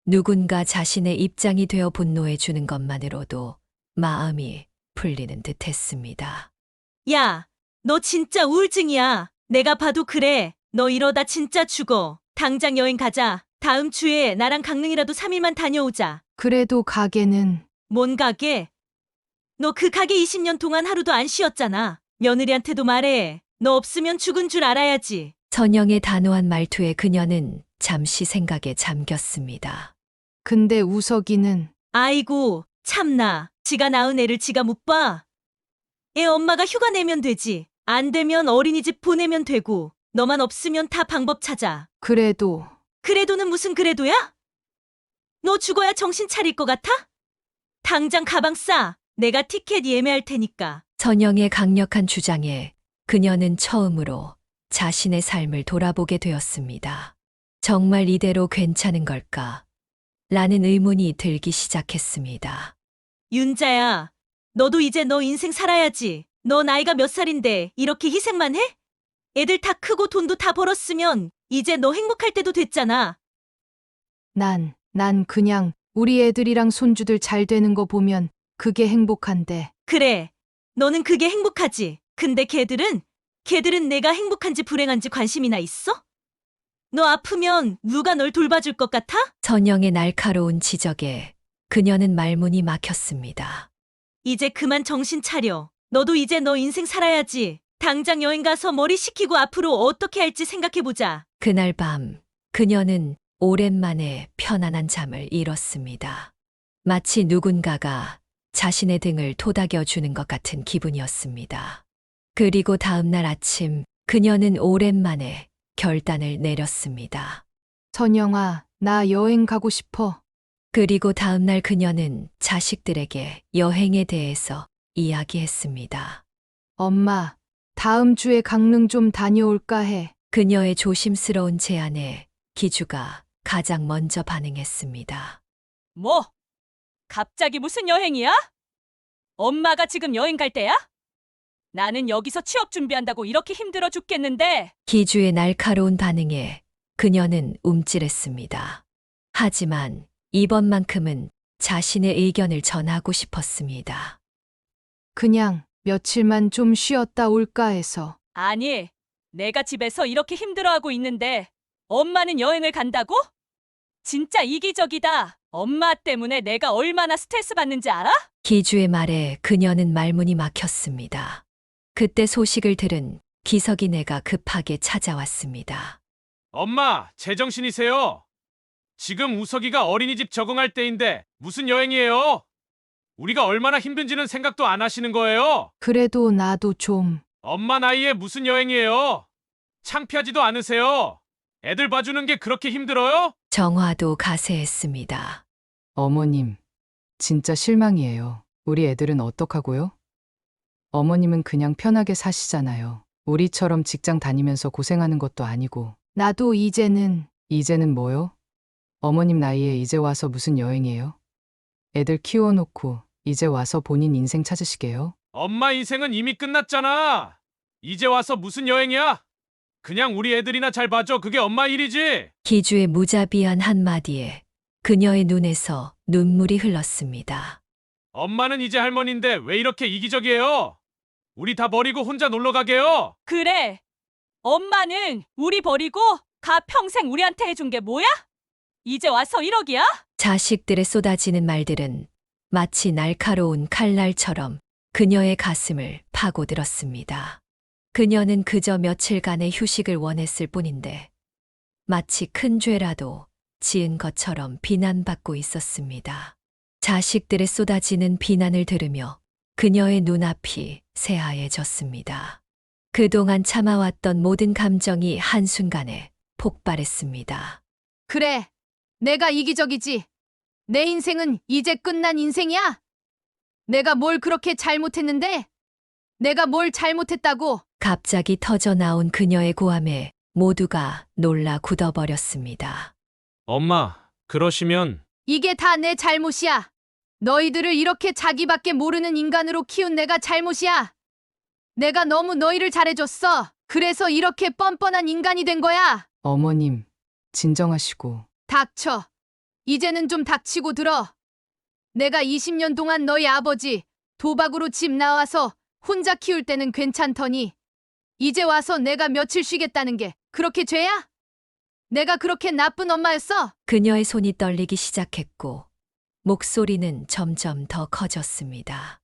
누군가 자신의 입장이 되어 분노해 주는 것만으로도 마음이 풀리는 듯 했습니다. 야, 너 진짜 우울증이야. 내가 봐도 그래. 너 이러다 진짜 죽어. 당장 여행 가자. 다음 주에 나랑 강릉이라도 3일만 다녀오자. 그래도 가게는. 뭔 가게? 너 그 가게 20년 동안 하루도 안 쉬었잖아. 며느리한테도 말해. 너 없으면 죽은 줄 알아야지. 선영의 단호한 말투에 그녀는 잠시 생각에 잠겼습니다. 근데 우석이는. 아이고, 참나. 지가 낳은 애를 지가 못 봐. 애 엄마가 휴가 내면 되지. 안 되면 어린이집 보내면 되고. 너만 없으면 다 방법 찾아. 그래도. 그래도는 무슨 그래도야? 너 죽어야 정신 차릴 것 같아? 당장 가방 싸. 내가 티켓 예매할 테니까. 선영의 강력한 주장에 그녀는 처음으로 자신의 삶을 돌아보게 되었습니다. 정말 이대로 괜찮은 걸까? 라는 의문이 들기 시작했습니다. 윤자야, 너도 이제 너 인생 살아야지. 너 나이가 몇 살인데 이렇게 희생만 해? 애들 다 크고 돈도 다 벌었으면 이제 너 행복할 때도 됐잖아. 난 그냥 우리 애들이랑 손주들 잘 되는 거 보면 그게 행복한데. 그래, 너는 그게 행복하지. 근데 걔들은 내가 행복한지 불행한지 관심이나 있어? 너 아프면 누가 널 돌봐줄 것 같아? 선영의 날카로운 지적에 그녀는 말문이 막혔습니다. 이제 그만 정신 차려. 너도 이제 너 인생 살아야지. 당장 여행 가서 머리 식히고 앞으로 어떻게 할지 생각해보자. 그날 밤 그녀는 오랜만에 편안한 잠을 이뤘습니다. 마치 누군가가 자신의 등을 토닥여 주는 것 같은 기분이었습니다. 그리고 다음 날 아침 그녀는 오랜만에 결단을 내렸습니다. 선영아, 나 여행 가고 싶어. 그리고 다음 날 그녀는 자식들에게 여행에 대해서 이야기했습니다. 엄마, 다음 주에 강릉 좀 다녀올까 해. 그녀의 조심스러운 제안에 기주가 가장 먼저 반응했습니다. 뭐? 갑자기 무슨 여행이야? 엄마가 지금 여행 갈 때야? 나는 여기서 취업 준비한다고 이렇게 힘들어 죽겠는데. 기주의 날카로운 반응에 그녀는 움찔했습니다. 하지만 이번만큼은 자신의 의견을 전하고 싶었습니다. 그냥 며칠만 좀 쉬었다 올까 해서. 아니, 내가 집에서 이렇게 힘들어하고 있는데 엄마는 여행을 간다고? 진짜 이기적이다. 엄마 때문에 내가 얼마나 스트레스 받는지 알아? 기주의 말에 그녀는 말문이 막혔습니다. 그때 소식을 들은 기석이네가 급하게 찾아왔습니다. 엄마, 제정신이세요? 지금 우석이가 어린이집 적응할 때인데 무슨 여행이에요? 우리가 얼마나 힘든지는 생각도 안 하시는 거예요? 그래도 나도 좀. 엄마 나이에 무슨 여행이에요? 창피하지도 않으세요? 애들 봐주는 게 그렇게 힘들어요? 정화도 가세했습니다. 어머님, 진짜 실망이에요. 우리 애들은 어떡하고요? 어머님은 그냥 편하게 사시잖아요. 우리처럼 직장 다니면서 고생하는 것도 아니고. 나도 이제는 뭐요? 어머님 나이에 이제 와서 무슨 여행이에요? 애들 키워놓고 이제 와서 본인 인생 찾으시게요? 엄마 인생은 이미 끝났잖아. 이제 와서 무슨 여행이야? 그냥 우리 애들이나 잘 봐줘. 그게 엄마 일이지. 기주의 무자비한 한마디에 그녀의 눈에서 눈물이 흘렀습니다. 엄마는 이제 할머니인데 왜 이렇게 이기적이에요? 우리 다 버리고 혼자 놀러 가게요. 그래. 엄마는 우리 버리고 가 평생 우리한테 해준 게 뭐야? 이제 와서 1억이야? 자식들의 쏟아지는 말들은 마치 날카로운 칼날처럼 그녀의 가슴을 파고들었습니다. 그녀는 그저 며칠간의 휴식을 원했을 뿐인데 마치 큰 죄라도 지은 것처럼 비난받고 있었습니다. 자식들의 쏟아지는 비난을 들으며 그녀의 눈앞이 새하얘졌습니다. 그동안 참아왔던 모든 감정이 한순간에 폭발했습니다. 그래. 내가 이기적이지. 내 인생은 이제 끝난 인생이야. 내가 뭘 그렇게 잘못했는데? 내가 뭘 잘못했다고? 갑자기 터져 나온 그녀의 고함에 모두가 놀라 굳어버렸습니다. 엄마, 그러시면 이게 다 내 잘못이야. 너희들을 이렇게 자기밖에 모르는 인간으로 키운 내가 잘못이야. 내가 너무 너희를 잘해줬어. 그래서 이렇게 뻔뻔한 인간이 된 거야. 어머님, 진정하시고. 닥쳐. 이제는 좀 닥치고 들어. 내가 20년 동안 너희 아버지 도박으로 집 나와서 혼자 키울 때는 괜찮더니 이제 와서 내가 며칠 쉬겠다는 게 그렇게 죄야? 내가 그렇게 나쁜 엄마였어? 그녀의 손이 떨리기 시작했고 목소리는 점점 더 커졌습니다.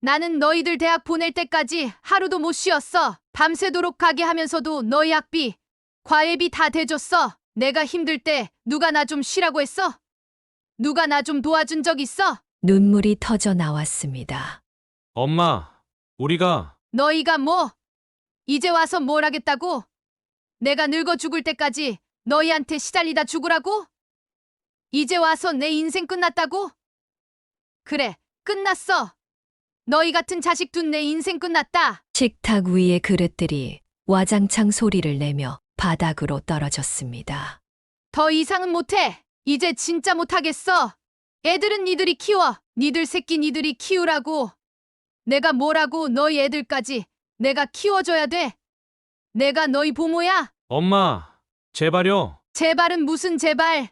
나는 너희들 대학 보낼 때까지 하루도 못 쉬었어. 밤새도록 가게 하면서도 너희 학비, 과외비 다 대줬어. 내가 힘들 때 누가 나 좀 쉬라고 했어? 누가 나 좀 도와준 적 있어? 눈물이 터져 나왔습니다. 엄마, 우리가 너희가 뭐? 이제 와서 뭘 하겠다고? 내가 늙어 죽을 때까지 너희한테 시달리다 죽으라고? 이제 와서 내 인생 끝났다고? 그래, 끝났어. 너희 같은 자식 둔 내 인생 끝났다. 식탁 위의 그릇들이 와장창 소리를 내며 바닥으로 떨어졌습니다. 더 이상은 못해. 이제 진짜 못하겠어. 애들은 니들이 키워. 니들 새끼 니들이 키우라고. 내가 뭐라고 너희 애들까지 내가 키워줘야 돼. 내가 너희 부모야? 엄마, 제발요. 제발은 무슨 제발.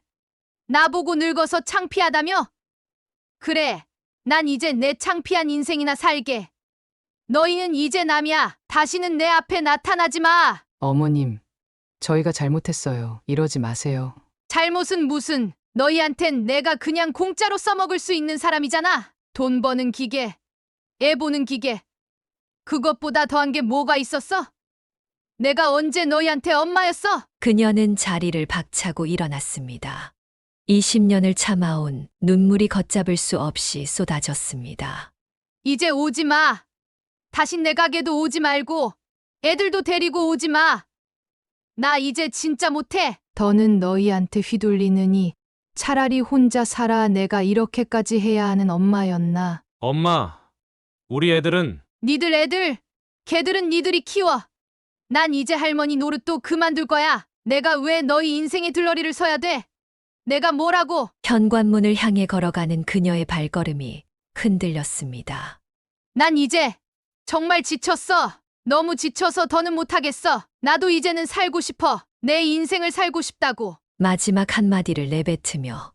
나보고 늙어서 창피하다며? 그래, 난 이제 내 창피한 인생이나 살게. 너희는 이제 남이야. 다시는 내 앞에 나타나지 마. 어머님, 저희가 잘못했어요. 이러지 마세요. 잘못은 무슨. 너희한텐 내가 그냥 공짜로 써먹을 수 있는 사람이잖아. 돈 버는 기계, 애 보는 기계. 그것보다 더한 게 뭐가 있었어? 내가 언제 너희한테 엄마였어? 그녀는 자리를 박차고 일어났습니다. 20년을 참아온 눈물이 걷잡을 수 없이 쏟아졌습니다. 이제 오지 마. 다시 내 가게도 오지 말고 애들도 데리고 오지 마. 나 이제 진짜 못해. 더는 너희한테 휘둘리느니 차라리 혼자 살아. 내가 이렇게까지 해야 하는 엄마였나. 엄마, 우리 애들은 니들 애들, 걔들은 니들이 키워. 난 이제 할머니 노릇도 그만둘 거야. 내가 왜 너희 인생의 들러리를 서야 돼? 내가 뭐라고? 현관문을 향해 걸어가는 그녀의 발걸음이 흔들렸습니다. 난 이제 정말 지쳤어. 너무 지쳐서 더는 못하겠어. 나도 이제는 살고 싶어. 내 인생을 살고 싶다고. 마지막 한마디를 내뱉으며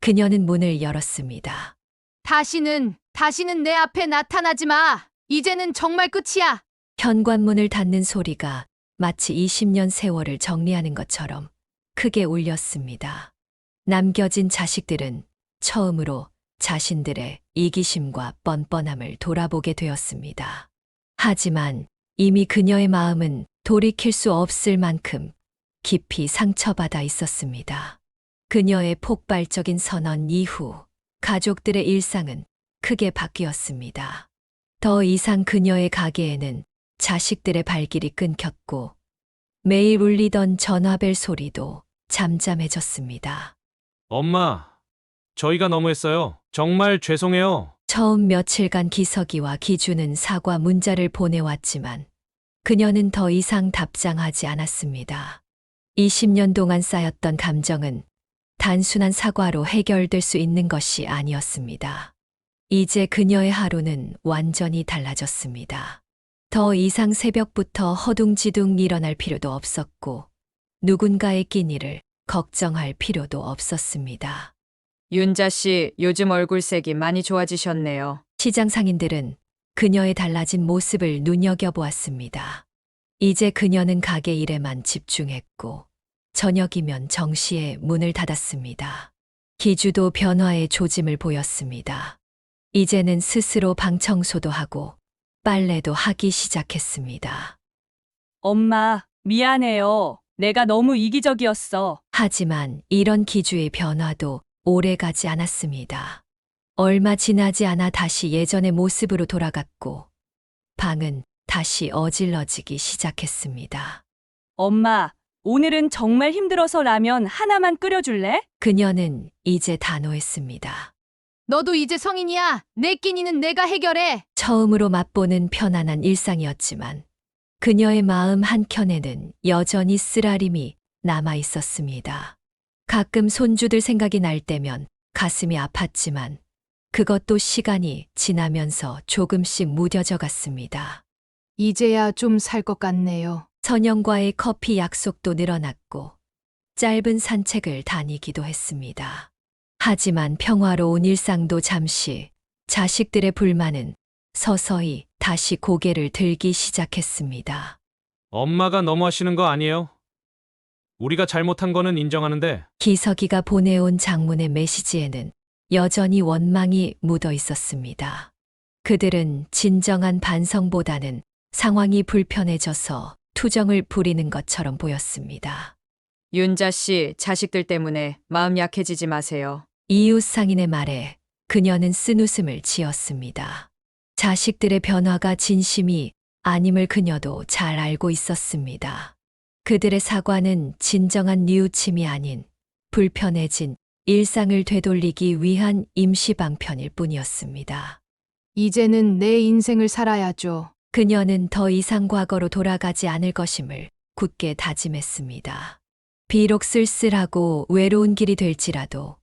그녀는 문을 열었습니다. 다시는 내 앞에 나타나지 마. 이제는 정말 끝이야. 현관문을 닫는 소리가 마치 20년 세월을 정리하는 것처럼 크게 울렸습니다. 남겨진 자식들은 처음으로 자신들의 이기심과 뻔뻔함을 돌아보게 되었습니다. 하지만 이미 그녀의 마음은 돌이킬 수 없을 만큼 깊이 상처받아 있었습니다. 그녀의 폭발적인 선언 이후 가족들의 일상은 크게 바뀌었습니다. 더 이상 그녀의 가게에는 자식들의 발길이 끊겼고 매일 울리던 전화벨 소리도 잠잠해졌습니다. 엄마, 저희가 너무했어요. 정말 죄송해요. 처음 며칠간 기석이와 기주는 사과 문자를 보내왔지만 그녀는 더 이상 답장하지 않았습니다. 20년 동안 쌓였던 감정은 단순한 사과로 해결될 수 있는 것이 아니었습니다. 이제 그녀의 하루는 완전히 달라졌습니다. 더 이상 새벽부터 허둥지둥 일어날 필요도 없었고 누군가의 끼니를 걱정할 필요도 없었습니다. 윤자 씨, 요즘 얼굴색이 많이 좋아지셨네요. 시장 상인들은 그녀의 달라진 모습을 눈여겨보았습니다. 이제 그녀는 가게 일에만 집중했고 저녁이면 정시에 문을 닫았습니다. 기주도 변화의 조짐을 보였습니다. 이제는 스스로 방 청소도 하고 빨래도 하기 시작했습니다. 엄마, 미안해요. 내가 너무 이기적이었어. 하지만 이런 기주의 변화도 오래가지 않았습니다. 얼마 지나지 않아 다시 예전의 모습으로 돌아갔고 방은 다시 어질러지기 시작했습니다. 엄마, 오늘은 정말 힘들어서 라면 하나만 끓여줄래? 그녀는 이제 단호했습니다. 너도 이제 성인이야. 내 끼니는 내가 해결해. 처음으로 맛보는 편안한 일상이었지만 그녀의 마음 한켠에는 여전히 쓰라림이 남아 있었습니다. 가끔 손주들 생각이 날 때면 가슴이 아팠지만 그것도 시간이 지나면서 조금씩 무뎌져 갔습니다. 이제야 좀 살 것 같네요. 선영과의 커피 약속도 늘어났고 짧은 산책을 다니기도 했습니다. 하지만 평화로운 일상도 잠시 자식들의 불만은 서서히 다시 고개를 들기 시작했습니다. 엄마가 너무하시는 거 아니에요? 우리가 잘못한 거는 인정하는데 기석이가 보내온 장문의 메시지에는 여전히 원망이 묻어 있었습니다. 그들은 진정한 반성보다는 상황이 불편해져서 투정을 부리는 것처럼 보였습니다. 윤자 씨, 자식들 때문에 마음 약해지지 마세요. 이웃 상인의 말에 그녀는 쓴웃음을 지었습니다. 자식들의 변화가 진심이 아님을 그녀도 잘 알고 있었습니다. 그들의 사과는 진정한 뉘우침이 아닌 불편해진 일상을 되돌리기 위한 임시 방편일 뿐이었습니다. 이제는 내 인생을 살아야죠. 그녀는 더 이상 과거로 돌아가지 않을 것임을 굳게 다짐했습니다. 비록 쓸쓸하고 외로운 길이 될지라도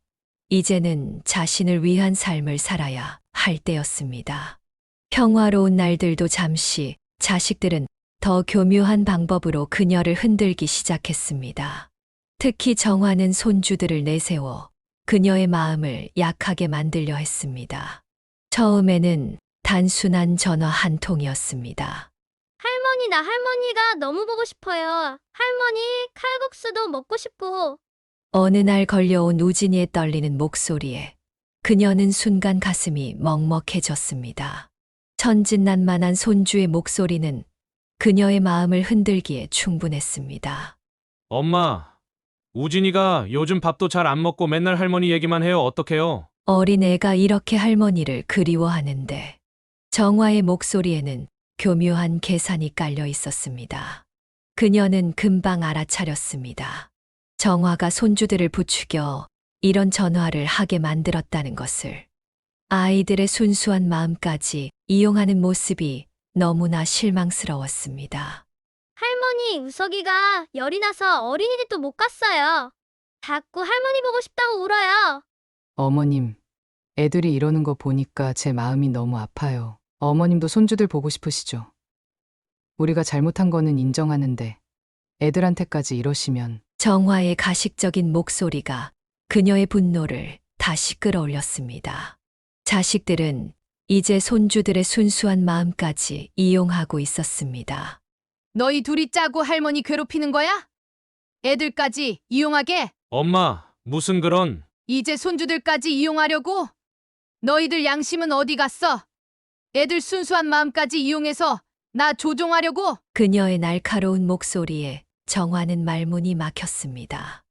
이제는 자신을 위한 삶을 살아야 할 때였습니다. 평화로운 날들도 잠시 자식들은 더 교묘한 방법으로 그녀를 흔들기 시작했습니다. 특히 정화는 손주들을 내세워 그녀의 마음을 약하게 만들려 했습니다. 처음에는 단순한 전화 한 통이었습니다. 할머니, 나 할머니가 너무 보고 싶어요. 할머니, 칼국수도 먹고 싶고. 어느 날 걸려온 우진이의 떨리는 목소리에 그녀는 순간 가슴이 먹먹해졌습니다. 천진난만한 손주의 목소리는 그녀의 마음을 흔들기에 충분했습니다. 엄마, 우진이가 요즘 밥도 잘 안 먹고 맨날 할머니 얘기만 해요. 어떡해요? 어린애가 이렇게 할머니를 그리워하는데 정화의 목소리에는 교묘한 계산이 깔려 있었습니다. 그녀는 금방 알아차렸습니다. 정화가 손주들을 부추겨 이런 전화를 하게 만들었다는 것을. 아이들의 순수한 마음까지 이용하는 모습이 너무나 실망스러웠습니다. 할머니, 우석이가 열이 나서 어린이집도 못 갔어요. 자꾸 할머니 보고 싶다고 울어요. 어머님, 애들이 이러는 거 보니까 제 마음이 너무 아파요. 어머님도 손주들 보고 싶으시죠? 우리가 잘못한 거는 인정하는데 애들한테까지 이러시면. 정화의 가식적인 목소리가 그녀의 분노를 다시 끌어올렸습니다. 자식들은 이제 손주들의 순수한 마음까지 이용하고 있었습니다. 너희 둘이 짜고 할머니 괴롭히는 거야? 애들까지 이용하게? 엄마, 무슨 그런... 이제 손주들까지 이용하려고? 너희들 양심은 어디 갔어? 애들 순수한 마음까지 이용해서 나 조종하려고? 그녀의 날카로운 목소리에 정화는 말문이 막혔습니다.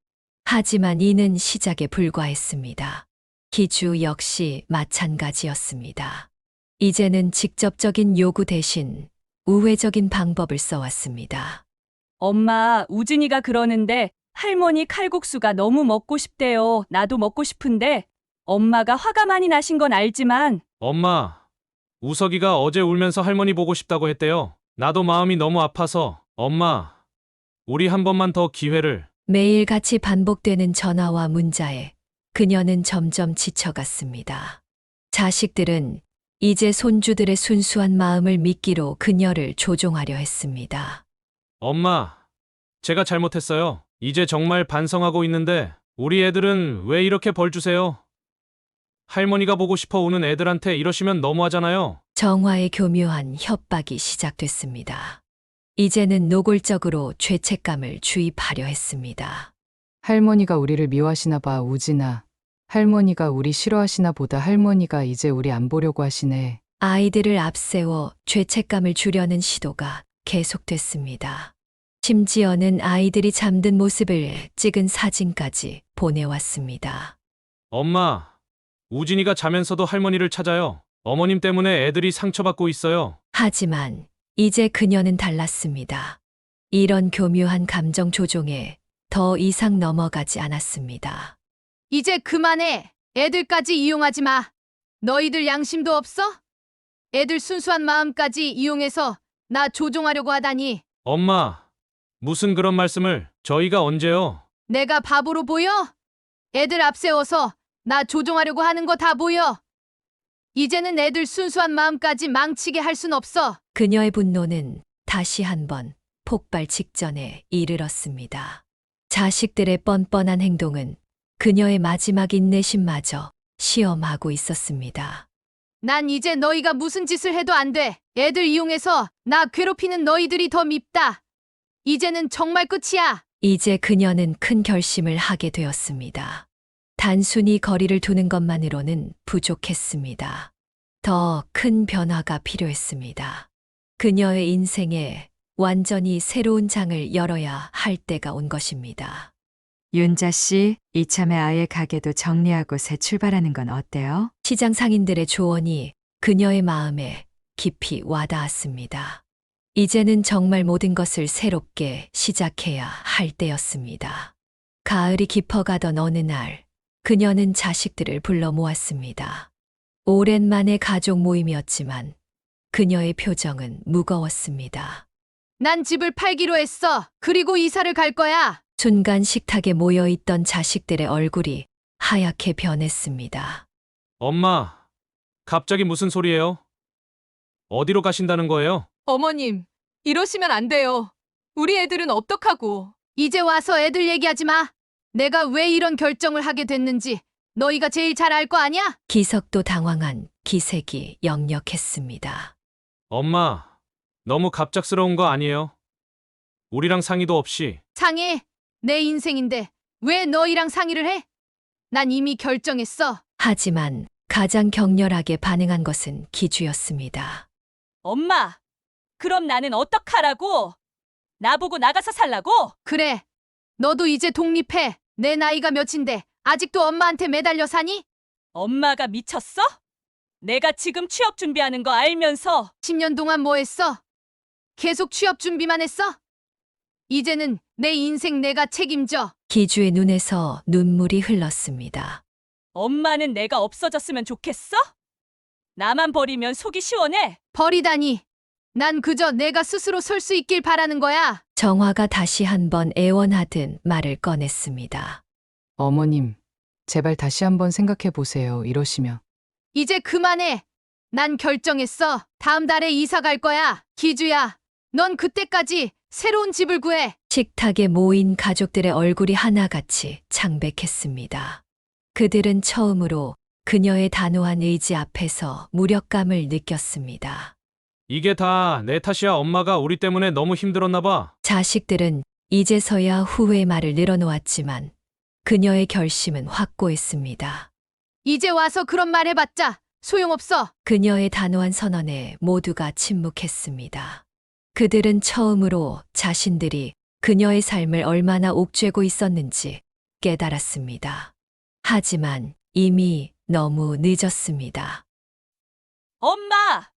하지만 이는 시작에 불과했습니다. 기주 역시 마찬가지였습니다. 이제는 직접적인 요구 대신 우회적인 방법을 써왔습니다. 엄마, 우진이가 그러는데 할머니 칼국수가 너무 먹고 싶대요. 나도 먹고 싶은데 엄마가 화가 많이 나신 건 알지만 엄마, 우석이가 어제 울면서 할머니 보고 싶다고 했대요. 나도 마음이 너무 아파서. 엄마, 우리 한 번만 더 기회를. 매일같이 반복되는 전화와 문자에 그녀는 점점 지쳐갔습니다. 자식들은 이제 손주들의 순수한 마음을 믿기로 그녀를 조종하려 했습니다. 엄마, 제가 잘못했어요. 이제 정말 반성하고 있는데 우리 애들은 왜 이렇게 벌 주세요? 할머니가 보고 싶어 우는 애들한테 이러시면 너무하잖아요. 정화의 교묘한 협박이 시작됐습니다. 이제는 노골적으로 죄책감을 주입하려 했습니다. 할머니가 우리를 미워하시나 봐, 우진아. 할머니가 우리 싫어하시나 보다. 할머니가 이제 우리 안 보려고 하시네. 아이들을 앞세워 죄책감을 주려는 시도가 계속됐습니다. 심지어는 아이들이 잠든 모습을 찍은 사진까지 보내왔습니다. 엄마, 우진이가 자면서도 할머니를 찾아요. 어머님 때문에 애들이 상처받고 있어요. 하지만 이제 그녀는 달랐습니다. 이런 교묘한 감정 조종에 더 이상 넘어가지 않았습니다. 이제 그만해. 애들까지 이용하지 마. 너희들 양심도 없어? 애들 순수한 마음까지 이용해서 나 조종하려고 하다니. 엄마, 무슨 그런 말씀을. 저희가 언제요? 내가 바보로 보여? 애들 앞세워서 나 조종하려고 하는 거 다 보여. 이제는 애들 순수한 마음까지 망치게 할 순 없어. 그녀의 분노는 다시 한번 폭발 직전에 이르렀습니다. 자식들의 뻔뻔한 행동은 그녀의 마지막 인내심마저 시험하고 있었습니다. 난 이제 너희가 무슨 짓을 해도 안 돼. 애들 이용해서 나 괴롭히는 너희들이 더 밉다. 이제는 정말 끝이야. 이제 그녀는 큰 결심을 하게 되었습니다. 단순히 거리를 두는 것만으로는 부족했습니다. 더 큰 변화가 필요했습니다. 그녀의 인생에 완전히 새로운 장을 열어야 할 때가 온 것입니다. 윤자 씨, 이참에 아예 가게도 정리하고 새 출발하는 건 어때요? 시장 상인들의 조언이 그녀의 마음에 깊이 와닿았습니다. 이제는 정말 모든 것을 새롭게 시작해야 할 때였습니다. 가을이 깊어가던 어느 날, 그녀는 자식들을 불러 모았습니다. 오랜만에 가족 모임이었지만 그녀의 표정은 무거웠습니다. 난 집을 팔기로 했어. 그리고 이사를 갈 거야. 순간 식탁에 모여있던 자식들의 얼굴이 하얗게 변했습니다. 엄마, 갑자기 무슨 소리예요? 어디로 가신다는 거예요? 어머님, 이러시면 안 돼요. 우리 애들은 어떡하고. 이제 와서 애들 얘기하지 마. 내가 왜 이런 결정을 하게 됐는지 너희가 제일 잘 알 거 아니야? 기석도 당황한 기색이 역력했습니다. 엄마, 너무 갑작스러운 거 아니에요? 우리랑 상의도 없이. 상해. 내 인생인데 왜 너희랑 상의를 해? 난 이미 결정했어. 하지만 가장 격렬하게 반응한 것은 기주였습니다. 엄마, 그럼 나는 어떡하라고? 나보고 나가서 살라고? 그래. 너도 이제 독립해. 내 나이가 몇인데 아직도 엄마한테 매달려 사니? 엄마가 미쳤어? 내가 지금 취업 준비하는 거 알면서 10년 동안 뭐 했어? 계속 취업 준비만 했어? 이제는 내 인생 내가 책임져. 기주의 눈에서 눈물이 흘렀습니다. 엄마는 내가 없어졌으면 좋겠어? 나만 버리면 속이 시원해? 버리다니. 난 그저 내가 스스로 설 수 있길 바라는 거야. 정화가 다시 한번 애원하듯 말을 꺼냈습니다. 어머님, 제발 다시 한번 생각해 보세요. 이러시면. 이제 그만해. 난 결정했어. 다음 달에 이사 갈 거야. 기주야, 넌 그때까지 새로운 집을 구해. 식탁에 모인 가족들의 얼굴이 하나같이 창백했습니다. 그들은 처음으로 그녀의 단호한 의지 앞에서 무력감을 느꼈습니다. 이게 다 내 탓이야. 엄마가 우리 때문에 너무 힘들었나 봐. 자식들은 이제서야 후회의 말을 늘어놓았지만 그녀의 결심은 확고했습니다. 이제 와서 그런 말 해봤자 소용없어. 그녀의 단호한 선언에 모두가 침묵했습니다. 그들은 처음으로 자신들이 그녀의 삶을 얼마나 옥죄고 있었는지 깨달았습니다. 하지만 이미 너무 늦었습니다. 엄마!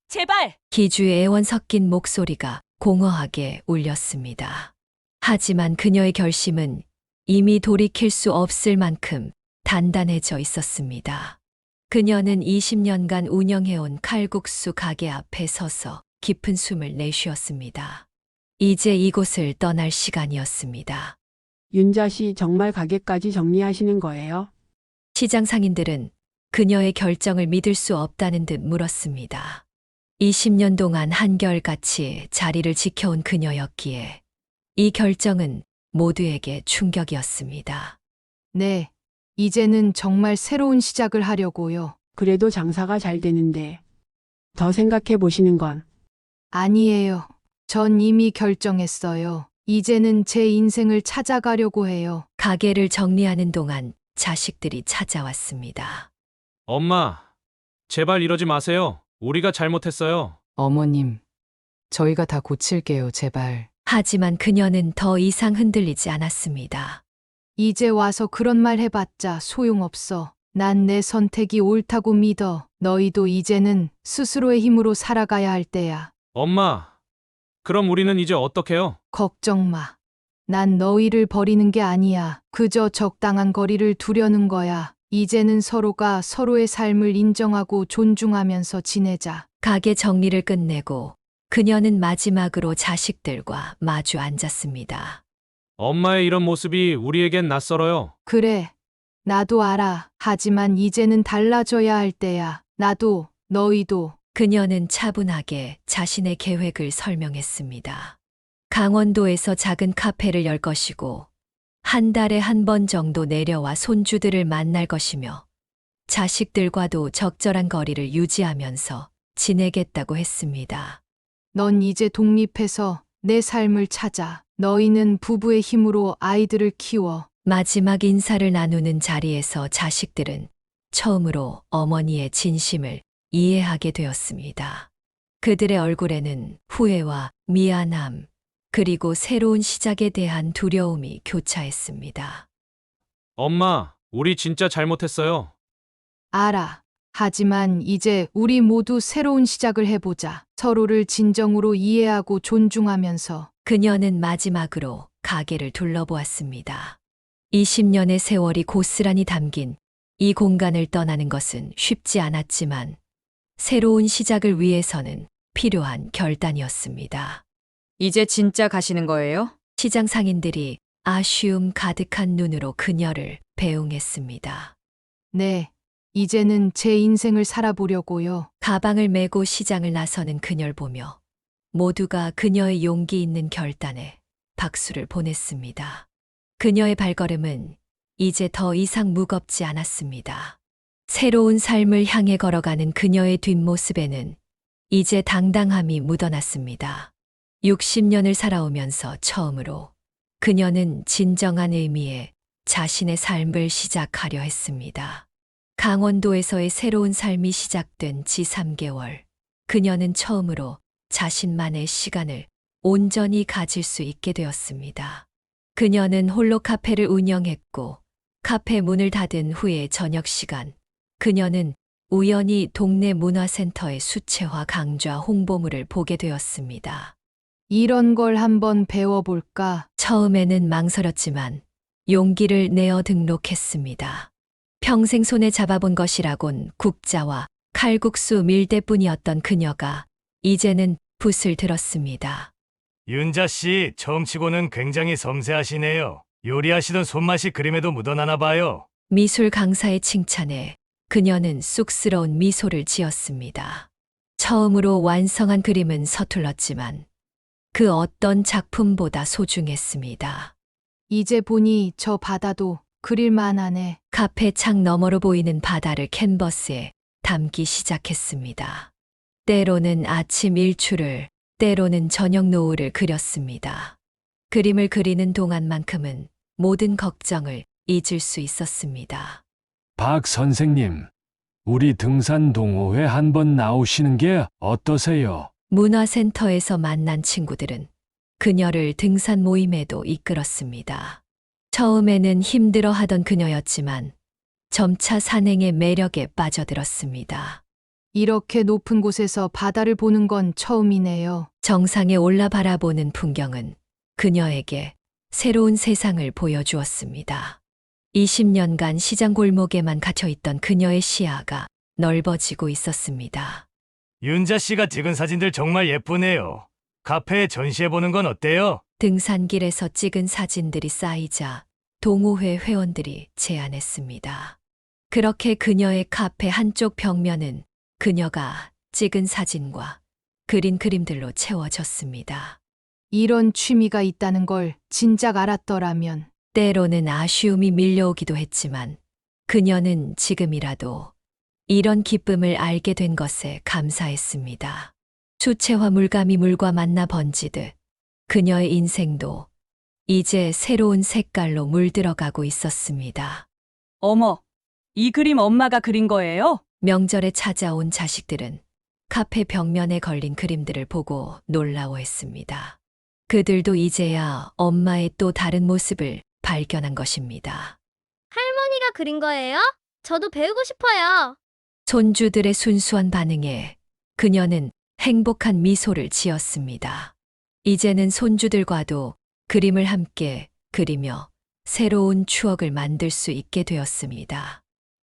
제발! 기주의 애원 섞인 목소리가 공허하게 울렸습니다. 하지만 그녀의 결심은 이미 돌이킬 수 없을 만큼 단단해져 있었습니다. 그녀는 20년간 운영해온 칼국수 가게 앞에 서서 깊은 숨을 내쉬었습니다. 이제 이곳을 떠날 시간이었습니다. 윤자 씨 정말 가게까지 정리하시는 거예요? 시장 상인들은 그녀의 결정을 믿을 수 없다는 듯 물었습니다. 20년 동안 한결같이 자리를 지켜온 그녀였기에 이 결정은 모두에게 충격이었습니다. 네, 이제는 정말 새로운 시작을 하려고요. 그래도 장사가 잘 되는데 더 생각해 보시는 건 아니에요. 전 이미 결정했어요. 이제는 제 인생을 찾아가려고 해요. 가게를 정리하는 동안 자식들이 찾아왔습니다. 엄마, 제발 이러지 마세요. 우리가 잘못했어요. 어머님, 저희가 다 고칠게요, 제발. 하지만 그녀는 더 이상 흔들리지 않았습니다. 이제 와서 그런 말 해봤자 소용없어. 난 내 선택이 옳다고 믿어. 너희도 이제는 스스로의 힘으로 살아가야 할 때야. 엄마, 그럼 우리는 이제 어떡해요? 걱정 마. 난 너희를 버리는 게 아니야. 그저 적당한 거리를 두려는 거야. 이제는 서로가 서로의 삶을 인정하고 존중하면서 지내자. 가게 정리를 끝내고 그녀는 마지막으로 자식들과 마주 앉았습니다. 엄마의 이런 모습이 우리에겐 낯설어요. 그래. 나도 알아. 하지만 이제는 달라져야 할 때야. 나도, 너희도. 그녀는 차분하게 자신의 계획을 설명했습니다. 강원도에서 작은 카페를 열 것이고 한 달에 한 번 정도 내려와 손주들을 만날 것이며 자식들과도 적절한 거리를 유지하면서 지내겠다고 했습니다. 넌 이제 독립해서 내 삶을 찾아. 너희는 부부의 힘으로 아이들을 키워. 마지막 인사를 나누는 자리에서 자식들은 처음으로 어머니의 진심을 이해하게 되었습니다. 그들의 얼굴에는 후회와 미안함, 그리고 새로운 시작에 대한 두려움이 교차했습니다. 엄마, 우리 진짜 잘못했어요. 알아. 하지만 이제 우리 모두 새로운 시작을 해보자. 서로를 진정으로 이해하고 존중하면서. 그녀는 마지막으로 가게를 둘러보았습니다. 20년의 세월이 고스란히 담긴 이 공간을 떠나는 것은 쉽지 않았지만 새로운 시작을 위해서는 필요한 결단이었습니다. 이제 진짜 가시는 거예요? 시장 상인들이 아쉬움 가득한 눈으로 그녀를 배웅했습니다. 네. 이제는 제 인생을 살아보려고요. 가방을 메고 시장을 나서는 그녀를 보며 모두가 그녀의 용기 있는 결단에 박수를 보냈습니다. 그녀의 발걸음은 이제 더 이상 무겁지 않았습니다. 새로운 삶을 향해 걸어가는 그녀의 뒷모습에는 이제 당당함이 묻어났습니다. 60년을 살아오면서 처음으로 그녀는 진정한 의미의 자신의 삶을 시작하려 했습니다. 강원도에서의 새로운 삶이 시작된 지 3개월, 그녀는 처음으로 자신만의 시간을 온전히 가질 수 있게 되었습니다. 그녀는 홀로 카페를 운영했고 카페 문을 닫은 후의 저녁 시간, 그녀는 우연히 동네 문화센터의 수채화 강좌 홍보물을 보게 되었습니다. 이런 걸 한번 배워볼까? 처음에는 망설였지만 용기를 내어 등록했습니다. 평생 손에 잡아본 것이라곤 국자와 칼국수 밀대뿐이었던 그녀가 이제는 붓을 들었습니다. 윤자 씨, 처음치고는 굉장히 섬세하시네요. 요리하시던 손맛이 그림에도 묻어나나 봐요. 미술 강사의 칭찬에 그녀는 쑥스러운 미소를 지었습니다. 처음으로 완성한 그림은 서툴렀지만 그 어떤 작품보다 소중했습니다. 이제 보니 저 바다도 그릴만 하네. 카페 창 너머로 보이는 바다를 캔버스에 담기 시작했습니다. 때로는 아침 일출을, 때로는 저녁 노을을 그렸습니다. 그림을 그리는 동안만큼은 모든 걱정을 잊을 수 있었습니다. 박 선생님, 우리 등산 동호회 한번 나오시는 게 어떠세요? 문화센터에서 만난 친구들은 그녀를 등산 모임에도 이끌었습니다. 처음에는 힘들어하던 그녀였지만 점차 산행의 매력에 빠져들었습니다. 이렇게 높은 곳에서 바다를 보는 건 처음이네요. 정상에 올라 바라보는 풍경은 그녀에게 새로운 세상을 보여주었습니다. 20년간 시장 골목에만 갇혀있던 그녀의 시야가 넓어지고 있었습니다. 윤자 씨가 찍은 사진들 정말 예쁘네요. 카페에 전시해보는 건 어때요? 등산길에서 찍은 사진들이 쌓이자 동호회 회원들이 제안했습니다. 그렇게 그녀의 카페 한쪽 벽면은 그녀가 찍은 사진과 그린 그림들로 채워졌습니다. 이런 취미가 있다는 걸 진작 알았더라면. 때로는 아쉬움이 밀려오기도 했지만 그녀는 지금이라도 이런 기쁨을 알게 된 것에 감사했습니다. 수채화 물감이 물과 만나 번지듯 그녀의 인생도 이제 새로운 색깔로 물들어가고 있었습니다. 어머, 이 그림 엄마가 그린 거예요? 명절에 찾아온 자식들은 카페 벽면에 걸린 그림들을 보고 놀라워했습니다. 그들도 이제야 엄마의 또 다른 모습을 발견한 것입니다. 할머니가 그린 거예요? 저도 배우고 싶어요. 손주들의 순수한 반응에 그녀는 행복한 미소를 지었습니다. 이제는 손주들과도 그림을 함께 그리며 새로운 추억을 만들 수 있게 되었습니다.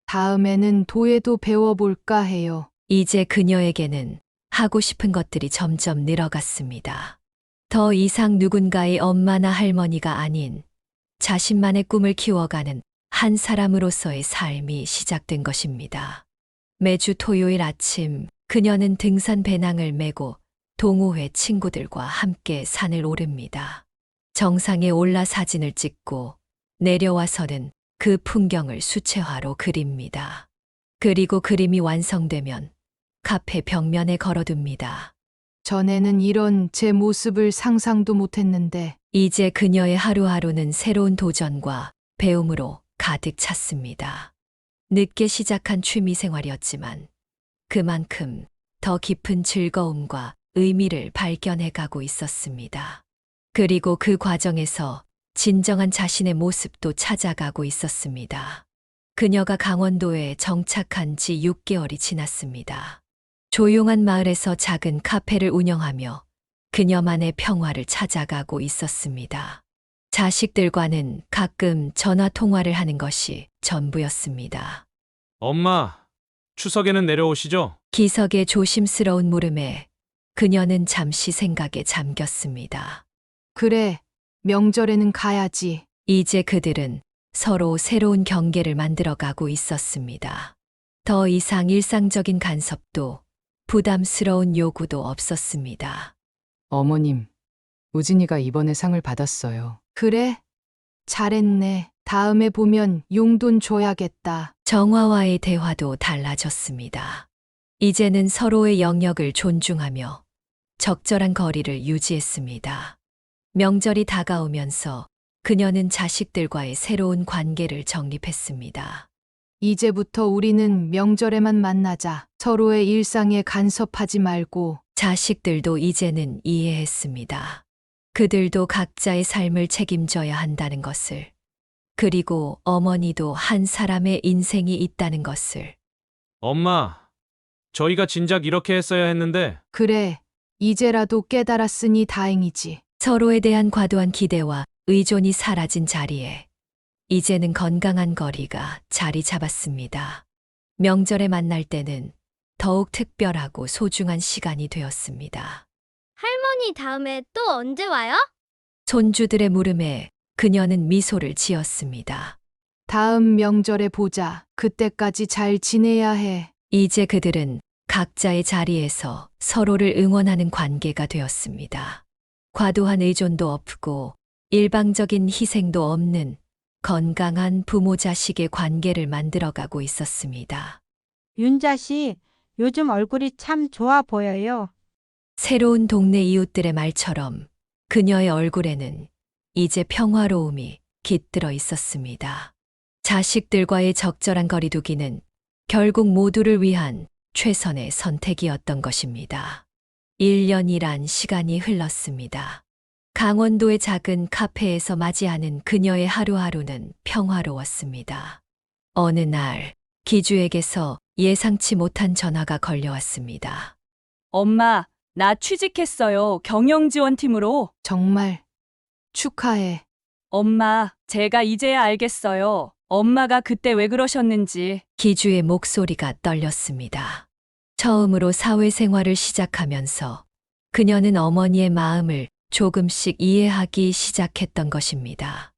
다음에는 도예도 배워볼까 해요. 이제 그녀에게는 하고 싶은 것들이 점점 늘어갔습니다. 더 이상 누군가의 엄마나 할머니가 아닌 자신만의 꿈을 키워가는 한 사람으로서의 삶이 시작된 것입니다. 매주 토요일 아침 그녀는 등산 배낭을 메고 동호회 친구들과 함께 산을 오릅니다. 정상에 올라 사진을 찍고 내려와서는 그 풍경을 수채화로 그립니다. 그리고 그림이 완성되면 카페 벽면에 걸어둡니다. 전에는 이런 제 모습을 상상도 못했는데. 이제 그녀의 하루하루는 새로운 도전과 배움으로 가득 찼습니다. 늦게 시작한 취미 생활이었지만 그만큼 더 깊은 즐거움과 의미를 발견해 가고 있었습니다. 그리고 그 과정에서 진정한 자신의 모습도 찾아가고 있었습니다. 그녀가 강원도에 정착한 지 6개월이 지났습니다. 조용한 마을에서 작은 카페를 운영하며 그녀만의 평화를 찾아가고 있었습니다. 자식들과는 가끔 전화 통화를 하는 것이 전부였습니다. 엄마, 추석에는 내려오시죠? 기석의 조심스러운 물음에 그녀는 잠시 생각에 잠겼습니다. 그래, 명절에는 가야지. 이제 그들은 서로 새로운 경계를 만들어가고 있었습니다. 더 이상 일상적인 간섭도 부담스러운 요구도 없었습니다. 어머님, 우진이가 이번에 상을 받았어요. 그래? 잘했네. 다음에 보면 용돈 줘야겠다. 정화와의 대화도 달라졌습니다. 이제는 서로의 영역을 존중하며 적절한 거리를 유지했습니다. 명절이 다가오면서 그녀는 자식들과의 새로운 관계를 정립했습니다. 이제부터 우리는 명절에만 만나자. 서로의 일상에 간섭하지 말고. 자식들도 이제는 이해했습니다. 그들도 각자의 삶을 책임져야 한다는 것을, 그리고 어머니도 한 사람의 인생이 있다는 것을. 엄마, 저희가 진작 이렇게 했어야 했는데. 그래, 이제라도 깨달았으니 다행이지. 서로에 대한 과도한 기대와 의존이 사라진 자리에 이제는 건강한 거리가 자리 잡았습니다. 명절에 만날 때는 더욱 특별하고 소중한 시간이 되었습니다. 할머니 다음에 또 언제 와요? 손주들의 물음에 그녀는 미소를 지었습니다. 다음 명절에 보자. 그때까지 잘 지내야 해. 이제 그들은 각자의 자리에서 서로를 응원하는 관계가 되었습니다. 과도한 의존도 없고 일방적인 희생도 없는 건강한 부모 자식의 관계를 만들어가고 있었습니다. 윤자 씨, 요즘 얼굴이 참 좋아 보여요. 새로운 동네 이웃들의 말처럼 그녀의 얼굴에는 이제 평화로움이 깃들어 있었습니다. 자식들과의 적절한 거리두기는 결국 모두를 위한 최선의 선택이었던 것입니다. 1년이란 시간이 흘렀습니다. 강원도의 작은 카페에서 맞이하는 그녀의 하루하루는 평화로웠습니다. 어느 날 기주에게서 예상치 못한 전화가 걸려왔습니다. 엄마, 나 취직했어요. 경영지원팀으로. 정말 축하해. 엄마, 제가 이제야 알겠어요. 엄마가 그때 왜 그러셨는지. 기주의 목소리가 떨렸습니다. 처음으로 사회생활을 시작하면서 그녀는 어머니의 마음을 조금씩 이해하기 시작했던 것입니다.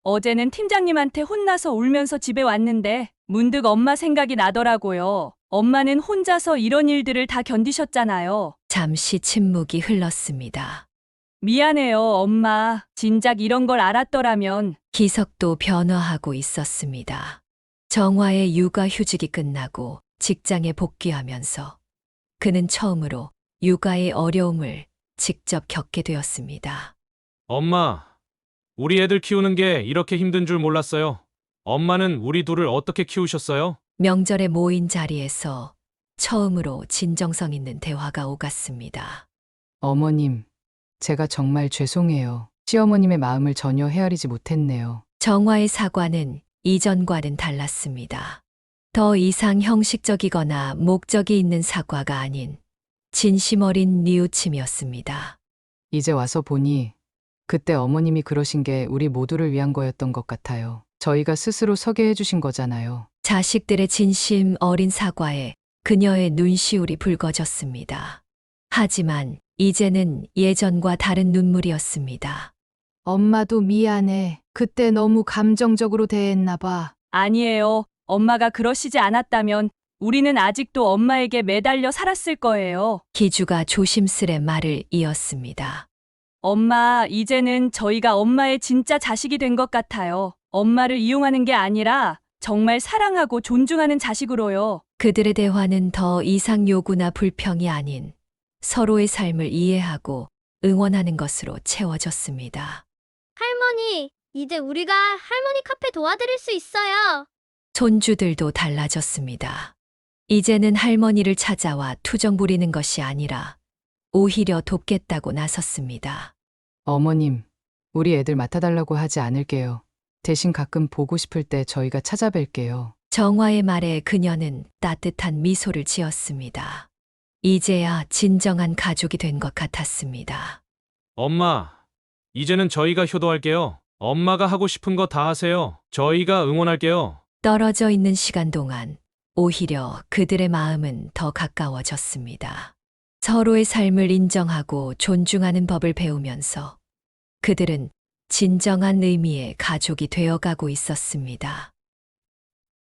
어제는 팀장님한테 혼나서 울면서 집에 왔는데 문득 엄마 생각이 나더라고요. 엄마는 혼자서 이런 일들을 다 견디셨잖아요. 잠시 침묵이 흘렀습니다. 미안해요, 엄마. 진작 이런 걸 알았더라면. 기석도 변화하고 있었습니다. 정화의 육아휴직이 끝나고 직장에 복귀하면서 그는 처음으로 육아의 어려움을 직접 겪게 되었습니다. 엄마, 우리 애들 키우는 게 이렇게 힘든 줄 몰랐어요. 엄마는 우리 둘을 어떻게 키우셨어요? 명절에 모인 자리에서 처음으로 진정성 있는 대화가 오갔습니다. 어머님, 제가 정말 죄송해요. 시어머님의 마음을 전혀 헤아리지 못했네요. 정화의 사과는 이전과는 달랐습니다. 더 이상 형식적이거나 목적이 있는 사과가 아닌 진심 어린 뉘우침이었습니다. 이제 와서 보니 그때 어머님이 그러신 게 우리 모두를 위한 거였던 것 같아요. 저희가 스스로 서게 해주신 거잖아요. 자식들의 진심 어린 사과에 그녀의 눈시울이 붉어졌습니다. 하지만 이제는 예전과 다른 눈물이었습니다. 엄마도 미안해. 그때 너무 감정적으로 대했나 봐. 아니에요. 엄마가 그러시지 않았다면 우리는 아직도 엄마에게 매달려 살았을 거예요. 기주가 조심스레 말을 이었습니다. 엄마, 이제는 저희가 엄마의 진짜 자식이 된 것 같아요. 엄마를 이용하는 게 아니라 정말 사랑하고 존중하는 자식으로요. 그들의 대화는 더 이상 요구나 불평이 아닌 서로의 삶을 이해하고 응원하는 것으로 채워졌습니다. 할머니, 이제 우리가 할머니 카페 도와드릴 수 있어요. 손주들도 달라졌습니다. 이제는 할머니를 찾아와 투정 부리는 것이 아니라 오히려 돕겠다고 나섰습니다. 어머님, 우리 애들 맡아달라고 하지 않을게요. 대신 가끔 보고 싶을 때 저희가 찾아뵐게요. 정화의 말에 그녀는 따뜻한 미소를 지었습니다. 이제야 진정한 가족이 된 것 같았습니다. 엄마, 이제는 저희가 효도할게요. 엄마가 하고 싶은 거 다 하세요. 저희가 응원할게요. 떨어져 있는 시간 동안 오히려 그들의 마음은 더 가까워졌습니다. 서로의 삶을 인정하고 존중하는 법을 배우면서 그들은 진정한 의미의 가족이 되어가고 있었습니다.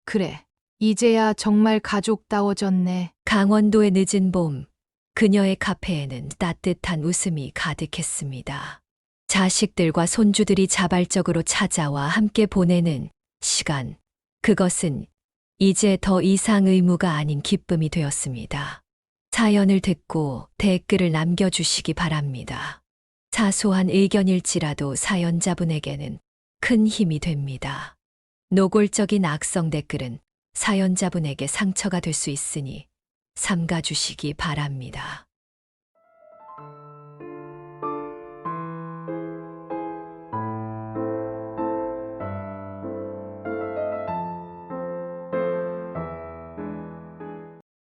그래. 이제야 정말 가족다워졌네. 강원도의 늦은 봄, 그녀의 카페에는 따뜻한 웃음이 가득했습니다. 자식들과 손주들이 자발적으로 찾아와 함께 보내는 시간, 그것은 이제 더 이상 의무가 아닌 기쁨이 되었습니다. 사연을 듣고 댓글을 남겨주시기 바랍니다. 사소한 의견일지라도 사연자분에게는 큰 힘이 됩니다. 노골적인 악성 댓글은 사연자분에게 상처가 될 수 있으니 삼가주시기 바랍니다.